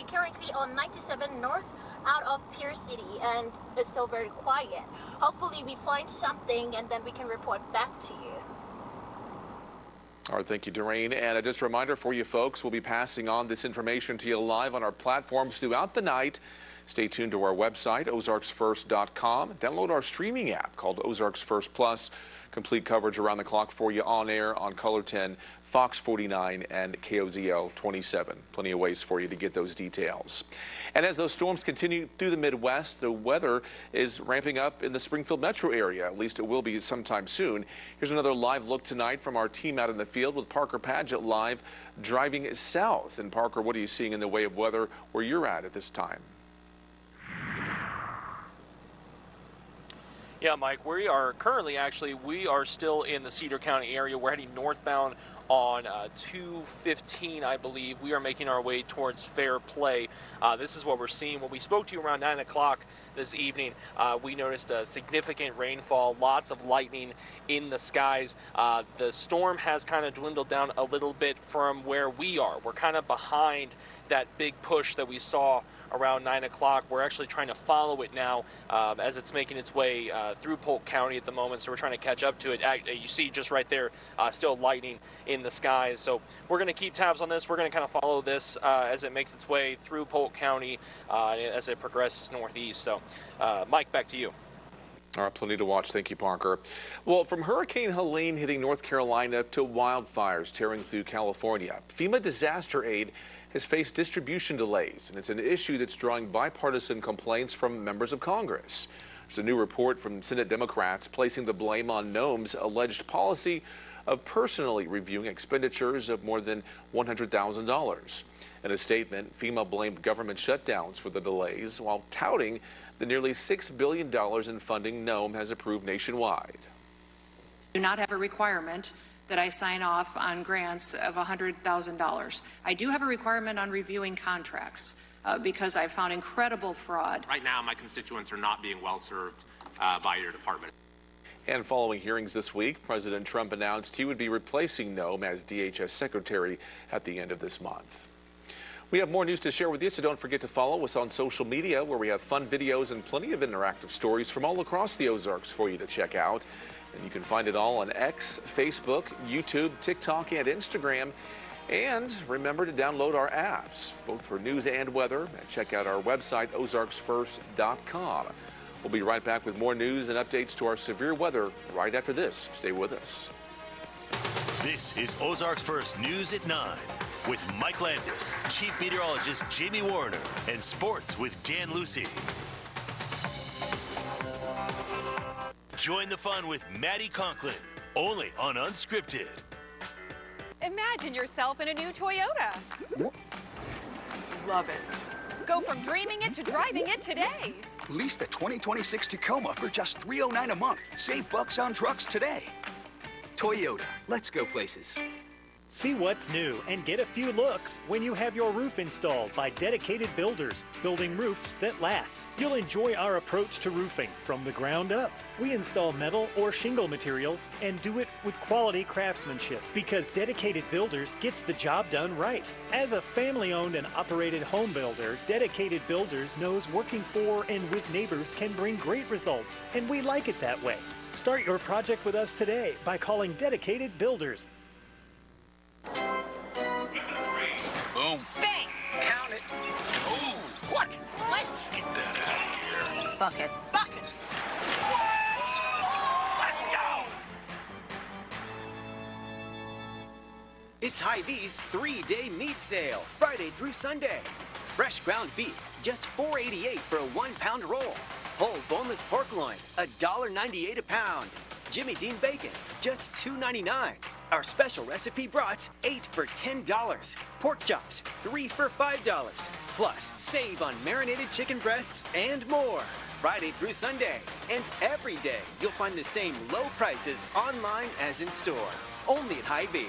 currently on 97 North out of Pierce City, and it's still very quiet. Hopefully, we find something, and then we can report back to you. All right, thank you, Doreen. And just a reminder for you folks, we'll be passing on this information to you live on our platforms throughout the night. Stay tuned to our website, OzarksFirst.com. Download our streaming app called Ozarks First Plus. Complete coverage around the clock for you on air on Color 10, Fox 49, and KOZO 27. Plenty of ways for you to get those details. And as those storms continue through the Midwest, the weather is ramping up in the Springfield metro area. At least it will be sometime soon. Here's another live look tonight from our team out in the field with Parker Paget live driving south. And Parker, what are you seeing in the way of weather where you're at this time? Yeah, Mike, we are currently we are still in the Cedar County area. We're heading northbound on 215, I believe. We are making our way towards Fair Play. This is what we're seeing. When we spoke to you around 9 o'clock this evening, we noticed a significant rainfall, lots of lightning in the skies. The storm has kind of dwindled down a little bit from where we are. We're kind of behind that big push that we saw around 9 o'clock. We're actually trying to follow it now as it's making its way through Polk County at the moment, so we're trying to catch up to it. You see just right there, still lightning in the skies. So we're going to keep tabs on this. We're going to kind of follow this as it makes its way through Polk County as it progresses northeast. So, Mike, back to you. All right, plenty to watch. Thank you, Parker. Well, from Hurricane Helene hitting North Carolina to wildfires tearing through California, FEMA disaster aid has faced distribution delays, and it's an issue that's drawing bipartisan complaints from members of Congress. There's a new report from Senate Democrats placing the blame on Nome's alleged policy of personally reviewing expenditures of more than $100,000. In a statement, FEMA blamed government shutdowns for the delays while touting the nearly $6 billion in funding Nome has approved nationwide. Do not have a requirement that I sign off on grants of $100,000. I do have a requirement on reviewing contracts because I found incredible fraud. Right now, my constituents are not being well served by your department. And following hearings this week, President Trump announced he would be replacing Nome as DHS Secretary at the end of this month. We have more news to share with you, so don't forget to follow us on social media, where we have fun videos and plenty of interactive stories from all across the Ozarks for you to check out. And you can find it all on X, Facebook, YouTube, TikTok, and Instagram. And remember to download our apps, both for news and weather, and check out our website, ozarksfirst.com. We'll be right back with more news and updates to our severe weather right after this. Stay with us. This is Ozarks First News at 9 with Mike Landis, Chief Meteorologist Jamie Warner, and Sports with Dan Lucy. Join the fun with Maddie Conklin, only on Unscripted. Imagine yourself in a new Toyota. Love it. Go from dreaming it to driving it today. Lease the 2026 Tacoma for just $309 a month. Save bucks on trucks today. Toyota, let's go places. See what's new and get a few looks when you have your roof installed by dedicated builders, building roofs that last. You'll enjoy our approach to roofing from the ground up. We install metal or shingle materials and do it with quality craftsmanship because Dedicated Builders gets the job done right. As a family-owned and operated home builder, Dedicated Builders knows working for and with neighbors can bring great results, and we like it that way. Start your project with us today by calling Dedicated Builders. Boom. Bang! Count it. Oh, what? Let's Get that out of here. bucket. Bucket. Let go! It's Hy-Vee's 3-day meat sale, Friday through Sunday. Fresh ground beef, just $4.88 for a 1-pound roll. Whole boneless pork loin, $1.98 a pound. Jimmy Dean bacon, just $2.99. Our special recipe brats, 8 for $10. Pork chops, 3 for $5. Plus, save on marinated chicken breasts and more. Friday through Sunday. And every day, you'll find the same low prices online as in store. Only at Hy-Vee.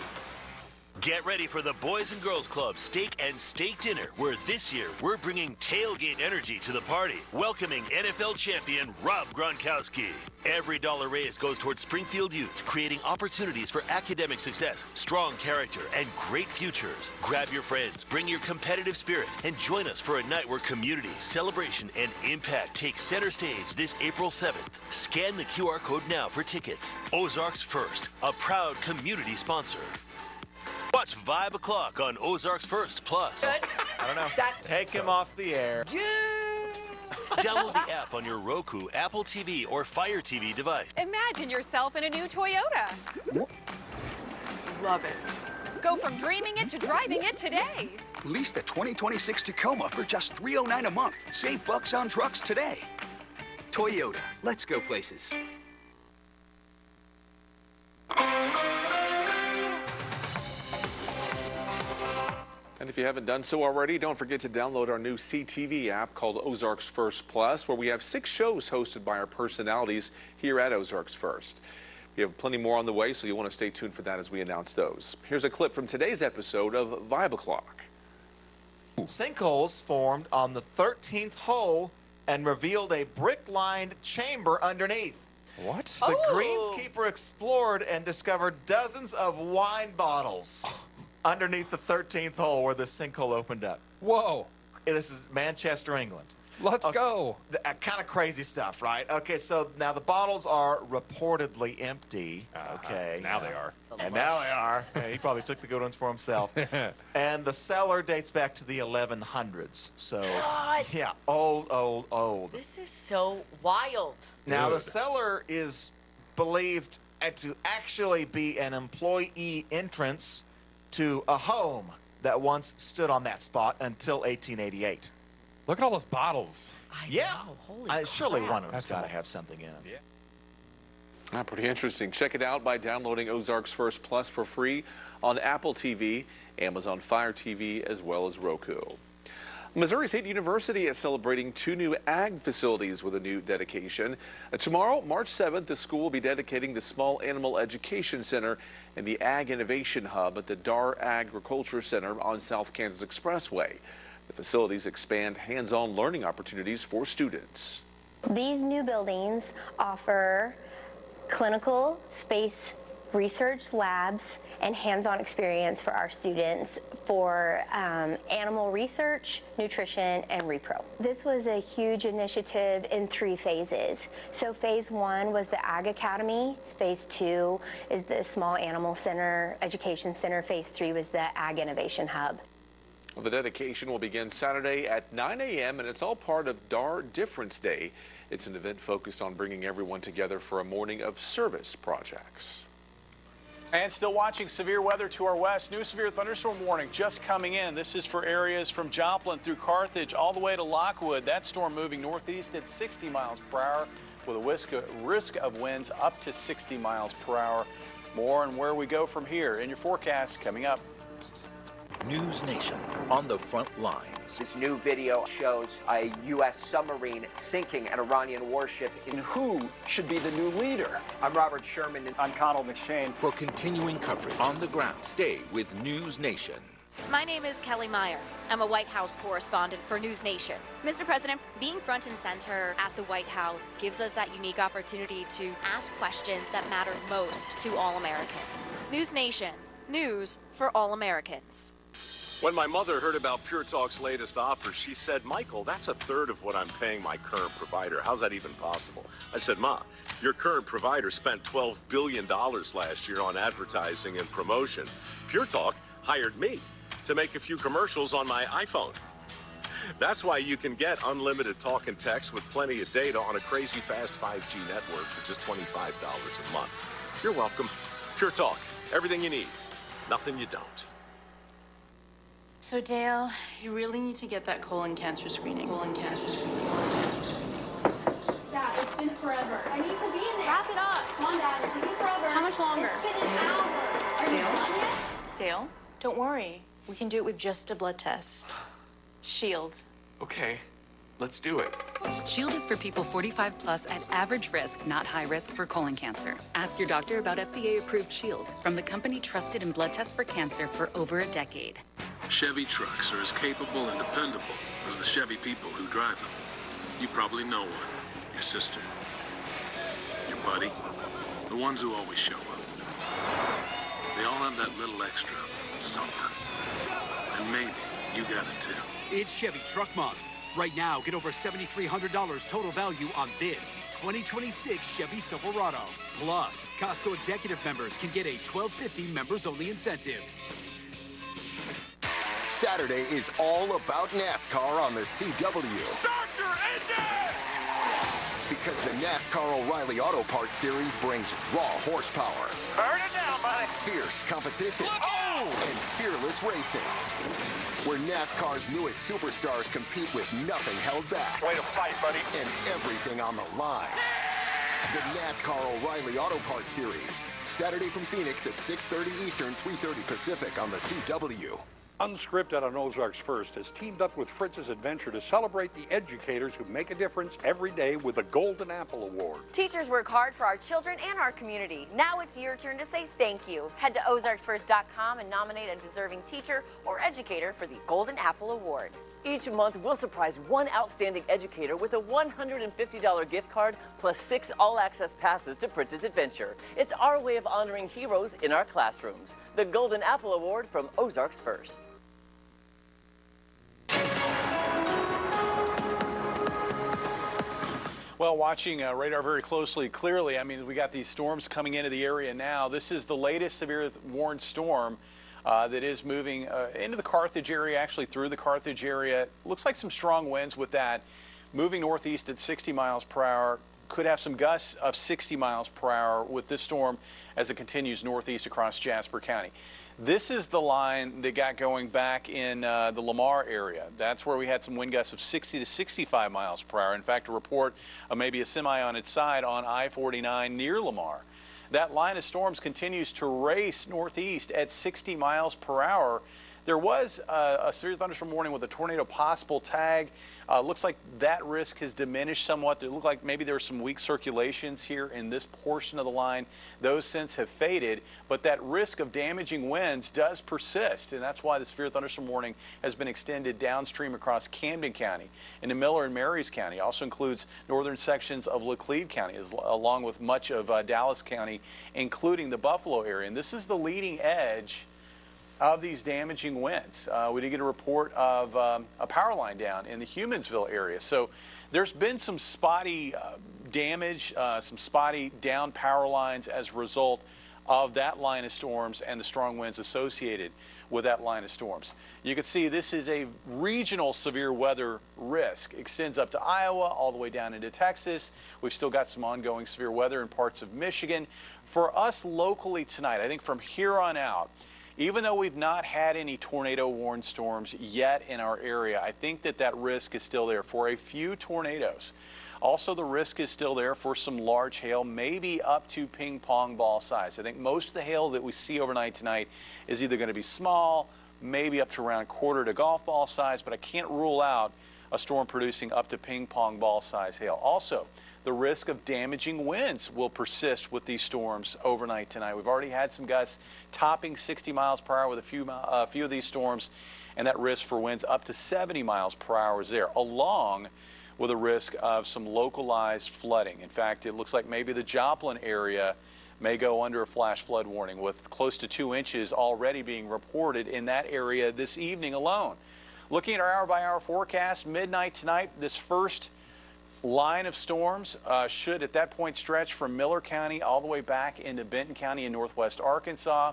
Get ready for the Boys and Girls Club Steak and Steak Dinner, where this year we're bringing tailgate energy to the party, welcoming NFL champion Rob Gronkowski. Every dollar raised goes towards Springfield youth, creating opportunities for academic success, strong character, and great futures. Grab your friends, bring your competitive spirit, and join us for a night where community, celebration, and impact take center stage this April 7th. Scan the QR code now for tickets. Ozarks First, a proud community sponsor. Watch Vibe O'Clock on Ozarks First Plus. I don't know. Take him off the air. Download the app on your Roku, Apple TV, or Fire TV device. Imagine yourself in a new Toyota. Love it. Go from dreaming it to driving it today. Lease the 2026 Tacoma for just $309 a month. Save bucks on trucks today. Toyota, let's go places. And if you haven't done so already, don't forget to download our new CTV app called Ozarks First Plus, where we have 6 shows hosted by our personalities here at Ozarks First. We have plenty more on the way, so you'll want to stay tuned for that as we announce those. Here's a clip from today's episode of Vibe O'Clock. Sinkholes formed on the 13th hole and revealed a brick-lined chamber underneath. What? The greenskeeper explored and discovered dozens of wine bottles underneath the 13th hole where the sinkhole opened up. Whoa. This is Manchester, England. Let's go. Kind of crazy stuff, right? Okay, so now the bottles are reportedly empty. Okay. Now they are. And now they are. Yeah, he probably took the good ones for himself. And the cellar dates back to the 1100s. So, yeah, old. This is so wild. Now, the cellar is believed to actually be an employee entrance to a home that once stood on that spot until 1888. Look at all those bottles. Surely one of them's got to have something in it. Yeah. Pretty interesting. Check it out by downloading Ozarks First Plus for free on Apple TV, Amazon Fire TV, as well as Roku. Missouri State University is celebrating 2 new ag facilities with a new dedication. Tomorrow, March 7th, the school will be dedicating the Small Animal Education Center and the Ag Innovation Hub at the Dar Agriculture Center on South Kansas Expressway. The facilities expand hands-on learning opportunities for students. These new buildings offer clinical space research labs and hands-on experience for our students for animal research, nutrition, and repro. This was a huge initiative in 3 phases. So phase 1 was the Ag Academy. Phase 2 is the Small Animal Center, Education Center. Phase 3 was the Ag Innovation Hub. Well, the dedication will begin Saturday at 9 a.m. and it's all part of Dar Difference Day. It's an event focused on bringing everyone together for a morning of service projects. And still watching severe weather to our west. New severe thunderstorm warning just coming in. This is for areas from Joplin through Carthage all the way to Lockwood. That storm moving northeast at 60 miles per hour with a risk of winds up to 60 miles per hour. More on where we go from here in your forecast coming up. News Nation on the front lines. This new video shows a U.S. submarine sinking an Iranian warship. And who should be the new leader? I'm Robert Sherman. I'm Connell McShane. For continuing coverage on the ground, stay with News Nation. My name is Kelly Meyer. I'm a White House correspondent for News Nation. Mr. President, being front and center at the White House gives us that unique opportunity to ask questions that matter most to all Americans. News Nation, news for all Americans. When my mother heard about Pure Talk's latest offer, she said, "Michael, that's 1/3 of what I'm paying my current provider. How's that even possible?" I said, "Ma, your current provider spent $12 billion last year on advertising and promotion. Pure Talk hired me to make a few commercials on my iPhone. That's why you can get unlimited talk and text with plenty of data on a crazy fast 5G network for just $25 a month. You're welcome. Pure Talk, everything you need, nothing you don't." So Dale, you really need to get that colon cancer screening. Dad, it's been forever. I need to be in there. Wrap it up. Come on, Dad. It's taking forever. How much longer? It's been an hour. Are you done yet? Dale, don't worry. We can do it with just a blood test. Shield. Okay, let's do it. Shield is for people 45 plus at average risk, not high risk for colon cancer. Ask your doctor about FDA-approved Shield from the company trusted in blood tests for cancer for over a decade. Chevy trucks are as capable and dependable as the Chevy people who drive them. You probably know one. Your sister. Your buddy. The ones who always show up. They all have that little extra something. And maybe you got it too. It's Chevy Truck Month. Right now, get over $7,300 total value on this 2026 Chevy Silverado. Plus, Costco Executive members can get a $12.50 members-only incentive. Saturday is all about NASCAR on the CW. Start your engine! Because the NASCAR O'Reilly Auto Parts Series brings raw horsepower. Burn it down, buddy. Fierce competition. And fearless racing. Where NASCAR's newest superstars compete with nothing held back. Way to fight, buddy. And everything on the line. The NASCAR O'Reilly Auto Parts Series. Saturday from Phoenix at 6:30 Eastern, 3:30 Pacific on the CW. Unscripted on Ozarks First has teamed up with Fritz's Adventure to celebrate the educators who make a difference every day with the Golden Apple Award. Teachers work hard for our children and our community. Now it's your turn to say thank you. Head to ozarksfirst.com and nominate a deserving teacher or educator for the Golden Apple Award. Each month, we'll surprise one outstanding educator with a $150 gift card plus 6 all-access passes to Fritz's Adventure. It's our way of honoring heroes in our classrooms. The Golden Apple Award from Ozarks First. Well, watching radar very closely, clearly, I mean, we got these storms coming into the area now. This is the latest severe warned storm that is moving into the Carthage area, actually through the Carthage area. Looks like some strong winds with that. Moving northeast at 60 miles per hour. Could have some gusts of 60 miles per hour with this storm as it continues northeast across Jasper County. This is the line that got going back in the Lamar area. That's where we had some wind gusts of 60 to 65 miles per hour. In fact, a report of maybe a semi on its side on I-49 near Lamar. That line of storms continues to race northeast at 60 miles per hour. There was a severe thunderstorm warning with a tornado possible tag. Looks like that risk has diminished somewhat. It looked like maybe there were some weak circulations here in this portion of the line. Those since have faded, but that risk of damaging winds does persist, and that's why the severe thunderstorm warning has been extended downstream across Camden County into Miller and Marys County. Also includes northern sections of Laclede County, along with much of Dallas County, including the Buffalo area. And this is the leading edge of these damaging winds. We did get a report of a power line down in the Humansville area. So there's been some spotty damage, some spotty down power lines as a result of that line of storms and the strong winds associated with that line of storms. You can see this is a regional severe weather risk. Extends up to Iowa, all the way down into Texas. We've still got some ongoing severe weather in parts of Michigan. For us locally tonight, I think from here on out, even though we've not had any tornado warned storms yet in our area, I think that that risk is still there for a few tornadoes. Also, the risk is still there for some large hail, maybe up to ping pong ball size. I think most of the hail that we see overnight tonight is either going to be small, maybe up to around quarter to golf ball size, but I can't rule out a storm producing up to ping pong ball size hail. Also, the risk of damaging winds will persist with these storms overnight tonight. We've already had some gusts topping 60 miles per hour with a few of these storms, and that risk for winds up to 70 miles per hour is there, along with a risk of some localized flooding. In fact, it looks like maybe the Joplin area may go under a flash flood warning, with close to 2 inches already being reported in that area this evening alone. Looking at our hour-by-hour forecast, midnight tonight, this first line of storms should at that point stretch from Miller County all the way back into Benton County in northwest Arkansas.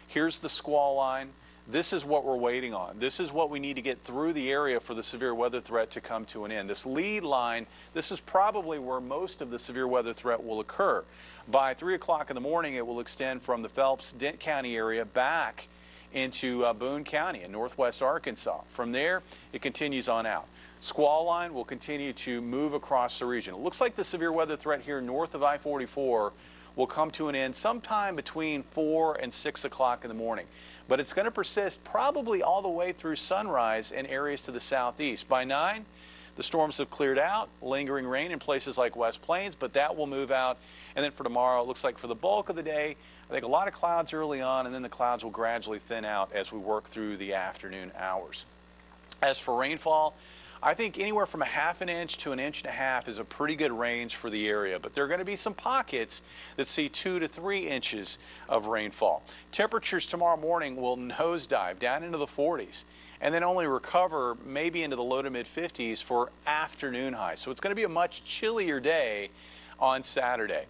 Here's the squall line. This is what we're waiting on. This is what we need to get through the area for the severe weather threat to come to an end. This lead line, this is probably where most of the severe weather threat will occur. By 3 o'clock in the morning, it will extend from the Phelps-Dent County area back into Boone County in northwest Arkansas. From there, it continues on out. Squall line will continue to move across the region. It looks like the severe weather threat here north of I-44 will come to an end sometime between 4 and 6 o'clock in the morning. But it's going to persist probably all the way through sunrise in areas to the southeast. By 9, the storms have cleared out, lingering rain in places like West Plains, but that will move out. And then for tomorrow, it looks like for the bulk of the day, I think a lot of clouds early on, and then the clouds will gradually thin out as we work through the afternoon hours. As for rainfall, I think anywhere from a ½ inch to 1.5 inches is a pretty good range for the area, but there are going to be some pockets that see 2 to 3 inches of rainfall. Temperatures tomorrow morning will nosedive down into the 40s and then only recover maybe into the low to mid 50s for afternoon highs. So it's going to be a much chillier day on Saturday.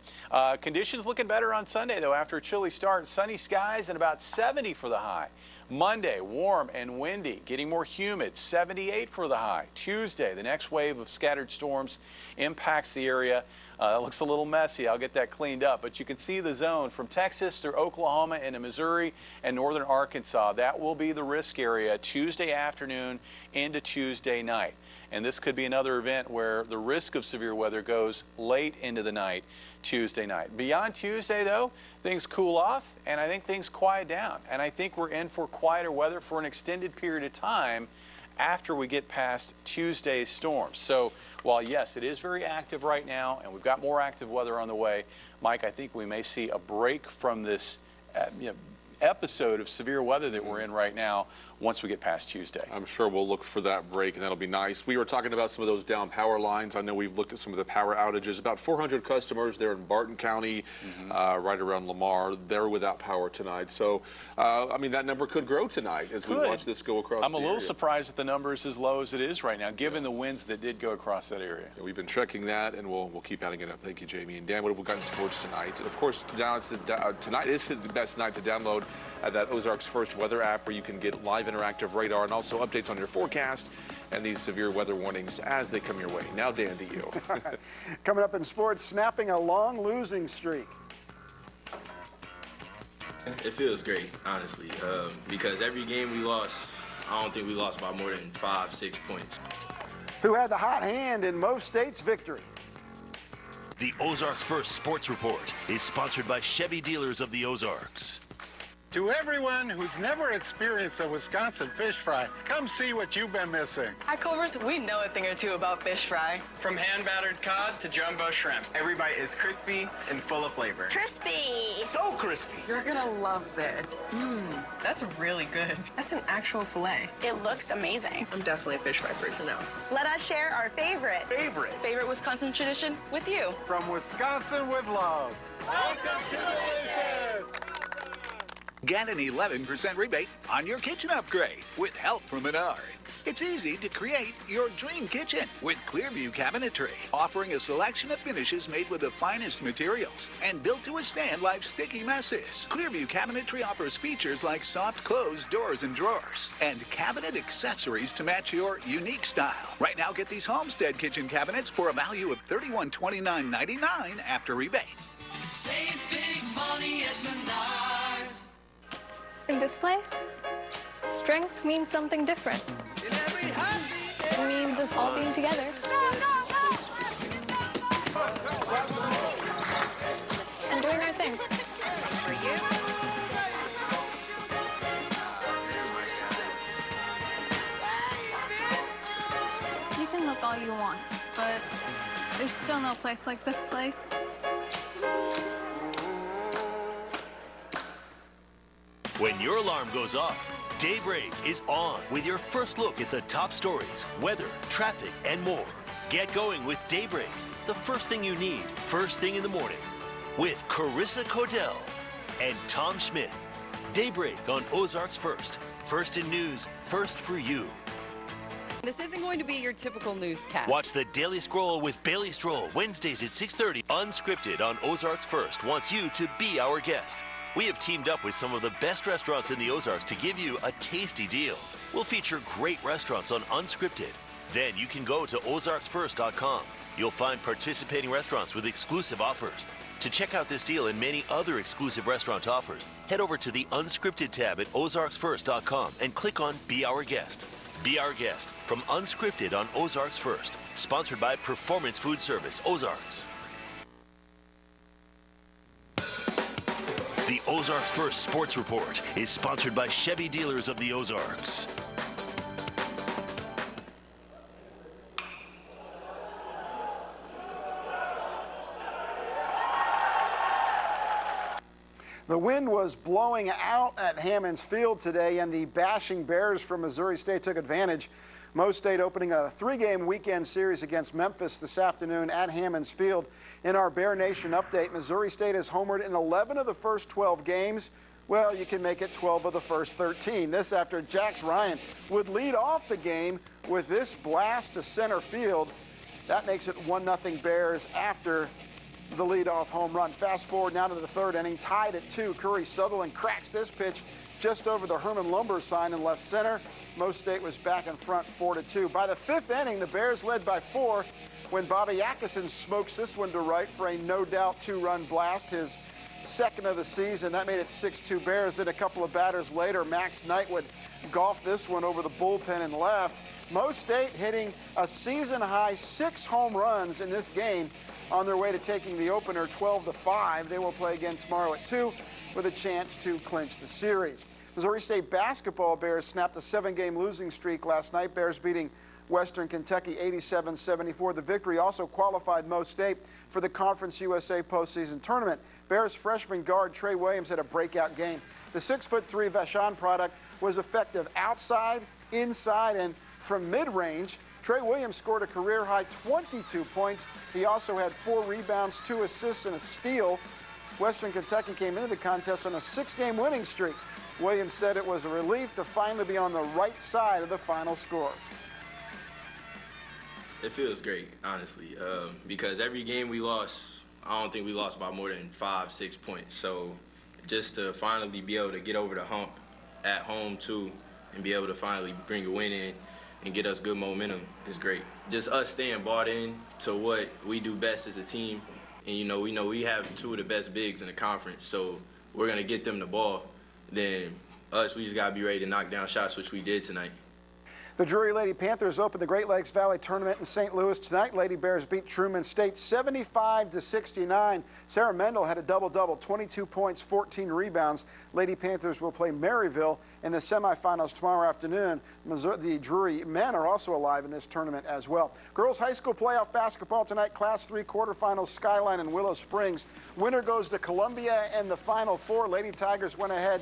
Conditions looking better on Sunday, though, after a chilly start. Sunny skies and about 70 for the high. Monday, warm and windy, getting more humid, 78 for the high. Tuesday, the next wave of scattered storms impacts the area. It looks a little messy. I'll get that cleaned up. But you can see the zone from Texas through Oklahoma into Missouri and northern Arkansas. That will be the risk area Tuesday afternoon into Tuesday night. And this could be another event where the risk of severe weather goes late into the night Tuesday night. Beyond Tuesday, though, things cool off, and I think things quiet down. And I think we're in for quieter weather for an extended period of time after we get past Tuesday's storms. So while, yes, it is very active right now, and we've got more active weather on the way, Mike, I think we may see a break from this episode of severe weather that we're in right now once we get past Tuesday. I'm sure we'll look for that break, and that'll be nice. We were talking about some of those down power lines. I know we've looked at some of the power outages. About 400 customers there in Barton County, right around Lamar. They're without power tonight. So, I mean, that number could grow tonight as we watch this go across I'm the a little area. surprised that the number is as low as it is right now, given the winds that did go across that area. Yeah, we've been checking that, and we'll keep adding it up. Thank you, Jamie. And Dan, what have we got in sports tonight? And of course, tonight is the best night to download that Ozarks First weather app, where you can get live interactive radar and also updates on your forecast and these severe weather warnings as they come your way. Now, Dan, to you. Coming up in sports, snapping a long losing streak. It feels great, honestly, because every game we lost, I don't think we lost by more than 5-6 points. Who had the hot hand in Mo State's victory? The Ozarks First Sports Report is sponsored by Chevy Dealers of the Ozarks. To everyone who's never experienced a Wisconsin fish fry, come see what you've been missing. At Culver's, we know a thing or two about fish fry. From hand-battered cod to jumbo shrimp. Every bite is crispy and full of flavor. Crispy! So crispy. You're gonna love this. That's really good. That's an actual filet. It looks amazing. I'm definitely a fish fry person now. Let us share our favorite Wisconsin tradition with you. From Wisconsin with love. Welcome to Delicious! Get an 11% rebate on your kitchen upgrade with help from Menards. It's easy to create your dream kitchen with Clearview Cabinetry, offering a selection of finishes made with the finest materials and built to withstand life's sticky messes. Clearview Cabinetry offers features like soft close doors and drawers and cabinet accessories to match your unique style. Right now, get these Homestead kitchen cabinets for a value of $3129.99 after rebate. Save big money at Menards. In this place, strength means something different. It means us all being together. And doing our thing. For you? You can look all you want, but there's still no place like this place. When your alarm goes off, Daybreak is on with your first look at the top stories, weather, traffic, and more. Get going with Daybreak, the first thing you need, first thing in the morning, with Carissa Cordell and Tom Schmidt. Daybreak on Ozarks First. First in news, first for you. This isn't going to be your typical newscast. Watch the Daily Scroll with Bailey Stroll, Wednesdays at 6:30. Unscripted on Ozarks First wants you to be our guest. We have teamed up with some of the best restaurants in the Ozarks to give you a tasty deal. We'll feature great restaurants on Unscripted. Then you can go to ozarksfirst.com. You'll find participating restaurants with exclusive offers. To check out this deal and many other exclusive restaurant offers, head over to the Unscripted tab at ozarksfirst.com and click on Be Our Guest. Be Our Guest from Unscripted on Ozarks First. Sponsored by Performance Food Service, Ozarks. The Ozarks First Sports Report is sponsored by Chevy Dealers of the Ozarks. The wind was blowing out at Hammons Field today, and the bashing Bears from Missouri State took advantage. Mo State opening a 3-game weekend series against Memphis this afternoon at Hammons Field. In our Bear Nation update, Missouri State has homered in 11 of the first 12 games. Well, you can make it 12 of the first 13. This after Jax Ryan would lead off the game with this blast to center field. That makes it 1-0 Bears after the leadoff home run. Fast forward now to the third inning, tied at 2. Curry Sutherland cracks this pitch just over the Herman Lumber sign in left center. Mo State was back in front 4-2. By the fifth inning, the Bears led by 4 when Bobby Atkinson smokes this one to right for a no-doubt 2-run blast, his second of the season. That made it 6-2 Bears. Then a couple of batters later, Max Knight would golf this one over the bullpen and left. Mo State hitting a season-high 6 home runs in this game on their way to taking the opener 12-5. They will play again tomorrow at 2 with a chance to clinch the series. Missouri State basketball Bears snapped a 7-game losing streak last night. Bears beating Western Kentucky 87-74. The victory also qualified Mo State for the Conference USA postseason tournament. Bears freshman guard Trey Williams had a breakout game. The 6'3" Vachon product was effective outside, inside, and from mid-range. Trey Williams scored a career-high 22 points. He also had 4 rebounds, 2 assists, and a steal. Western Kentucky came into the contest on a 6-game winning streak. Williams said it was a relief to finally be on the right side of the final score. It feels great, honestly, because every game we lost, I don't think we lost by more than 5-6 points. So just to finally be able to get over the hump at home, too, and be able to finally bring a win in and get us good momentum is great. Just us staying bought in to what we do best as a team. And, we know we have 2 of the best bigs in the conference, so we're going to get them the ball. Then we just got to be ready to knock down shots, which we did tonight. The Drury Lady Panthers opened the Great Lakes Valley Tournament in St. Louis tonight. Lady Bears beat Truman State 75-69. Sarah Mendel had a double-double, 22 points, 14 rebounds. Lady Panthers will play Maryville in the semifinals tomorrow afternoon. The Drury men are also alive in this tournament as well. Girls high school playoff basketball tonight, Class 3 quarterfinals, Skyline and Willow Springs. Winner goes to Columbia and the Final Four. Lady Tigers went ahead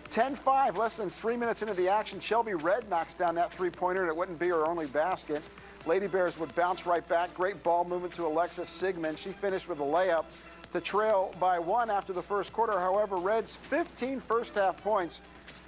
10-5, less than 3 minutes into the action. Shelby Red knocks down that three-pointer, and it wouldn't be her only basket. Lady Bears would bounce right back. Great ball movement to Alexis Sigmund. She finished with a layup to trail by 1 after the first quarter. However, Red's 15 first-half points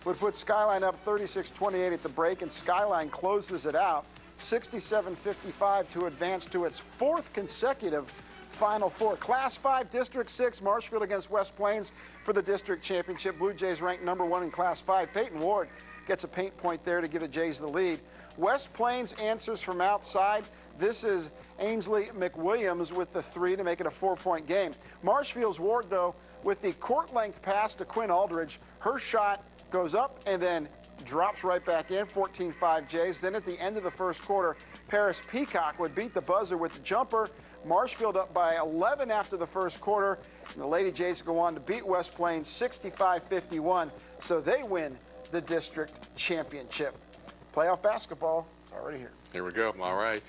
would put Skyline up 36-28 at the break, and Skyline closes it out 67-55 to advance to its 4th consecutive Final Four. Class 5, District 6, Marshfield against West Plains for the district championship. Blue Jays ranked #1 in Class 5. Peyton Ward gets a paint point there to give the Jays the lead. West Plains answers from outside. This is Ainsley McWilliams with the 3 to make it a 4-point game. Marshfield's Ward, though, with the court-length pass to Quinn Aldridge. Her shot goes up and then drops right back in, 14-5 Jays. Then at the end of the first quarter, Paris Peacock would beat the buzzer with the jumper. Marshfield up by 11 after the first quarter. And the Lady Jays go on to beat West Plains 65-51, so they win the district championship. Playoff basketball is already here. Here we go. All right.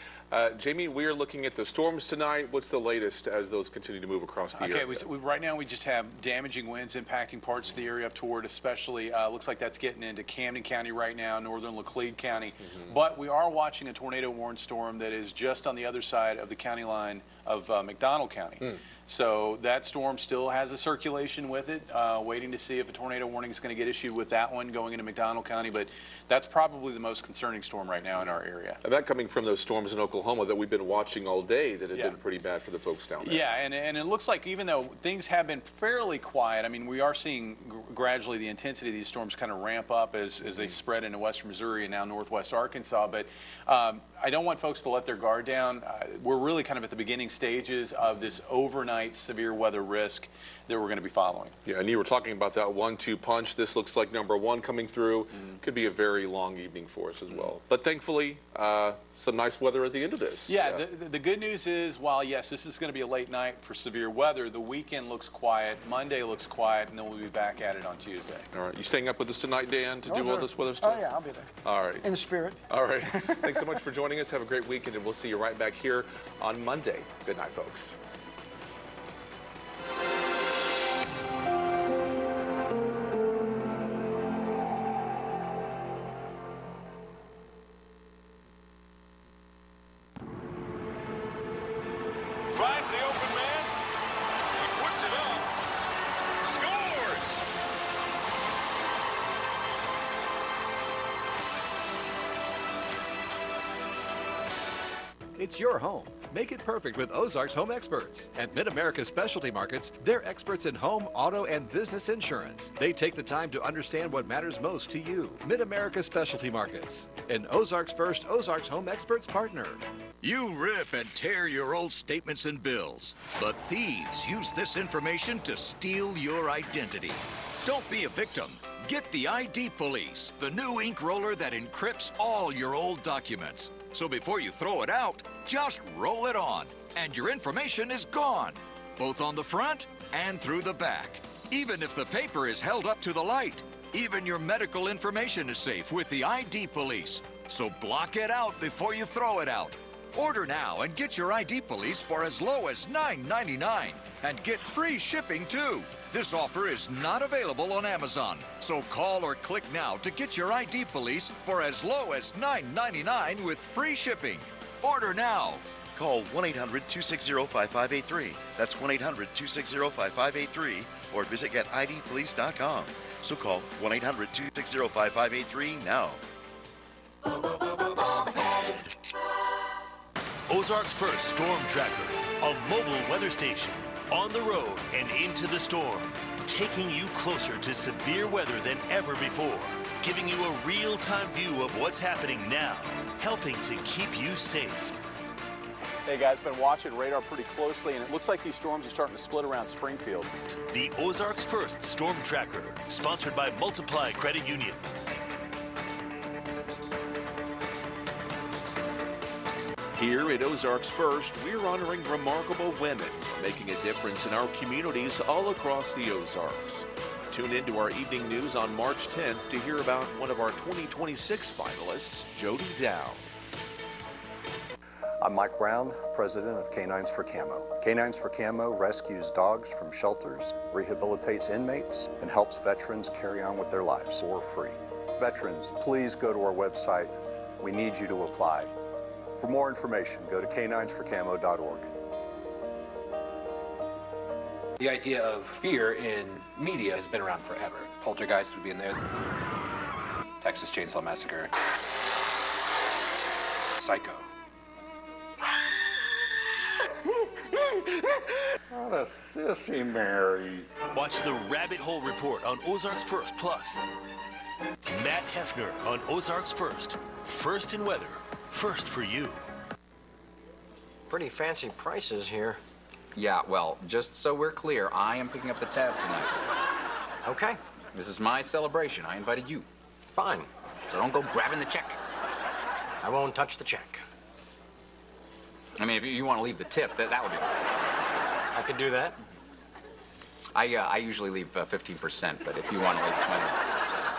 Jamie, we are looking at the storms tonight. What's the latest as those continue to move across the area? Right now we just have damaging winds impacting parts of the area up toward, especially, looks like that's getting into Camden County right now, northern Laclede County. But we are watching a tornado-warned storm that is just on the other side of the county line of McDonald County. So that storm still has a circulation with it, waiting to see if a tornado warning is going to get issued with that one going into McDonald County. But that's probably the most concerning storm right now in our area. And that coming from those storms in Oklahoma that we've been watching all day that have been pretty bad for the folks down there. Yeah, and it looks like even though things have been fairly quiet, I mean, we are seeing gradually the intensity of these storms kind of ramp up as they spread into western Missouri and now northwest Arkansas. But I don't want folks to let their guard down. We're really kind of at the beginning stages of this overnight severe weather risk that we're going to be following. Yeah, and you were talking about that 1-2 punch. This looks like #1 coming through. Could be a very long evening for us as well. But thankfully, some nice weather at the end of this. Yeah, the good news is, while yes, this is going to be a late night for severe weather, the weekend looks quiet, Monday looks quiet, and then we'll be back at it on Tuesday. All right, you staying up with us tonight, Dan, to do all this weather stuff? Oh yeah, I'll be there. All right. In spirit. All right. Thanks so much for joining us. Have a great weekend, and we'll see you right back here on Monday. Good night, folks. Finds the open man. He puts it up. Scores! It's your home. Make it perfect with Ozarks Home Experts. At Mid-America Specialty Markets, they're experts in home, auto, and business insurance. They take the time to understand what matters most to you. Mid-America Specialty Markets, an Ozarks First Ozarks Home Experts partner. You rip and tear your old statements and bills, but thieves use this information to steal your identity. Don't be a victim. Get the ID Police, the new ink roller that encrypts all your old documents. So before you throw it out, just roll it on, and your information is gone, both on the front and through the back, even if the paper is held up to the light. Even your medical information is safe with the ID Police. So block it out before you throw it out. Order now and get your ID Police for as low as $9.99 and get free shipping too. This offer is not available on Amazon, so call or click now to get your ID Police for as low as $9.99 with free shipping. Order now. Call 1-800-260-5583. That's 1-800-260-5583 or visit getidpolice.com. So call 1-800-260-5583 now. Ozarks First Storm Tracker, a mobile weather station on the road and into the storm, taking you closer to severe weather than ever before, giving you a real-time view of what's happening now, helping to keep you safe. Hey guys, been watching radar pretty closely, and it looks like these storms are starting to split around Springfield. The Ozarks First Storm Tracker, sponsored by Multiply Credit Union. Here at Ozarks First, we're honoring remarkable women making a difference in our communities all across the Ozarks. Tune into our evening news on March 10th to hear about one of our 2026 finalists, Jody Dow. I'm Mike Brown, president of Canines for Camo. Canines for Camo rescues dogs from shelters, rehabilitates inmates, and helps veterans carry on with their lives for free. Veterans, please go to our website. We need you to apply. For more information, go to caninesforcamo.org. The idea of fear in media has been around forever. Poltergeist would be in there. Texas Chainsaw Massacre. Psycho. What a sissy, Mary. Watch the Rabbit Hole Report on Ozarks First Plus. Matt Hefner on Ozarks First. First in weather, first for you. Pretty fancy prices here. Yeah, well, just so we're clear, I am picking up the tab tonight. Okay. This is my celebration. I invited you. Fine. So don't go grabbing the check. I won't touch the check. I mean, if you want to leave the tip, that would be fine. I could do that. I usually leave 15%, but if you want to leave 20,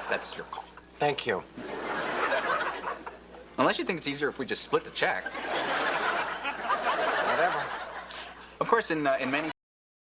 that's your call. Thank you. Unless you think it's easier if we just split the check. Whatever. Of course, in many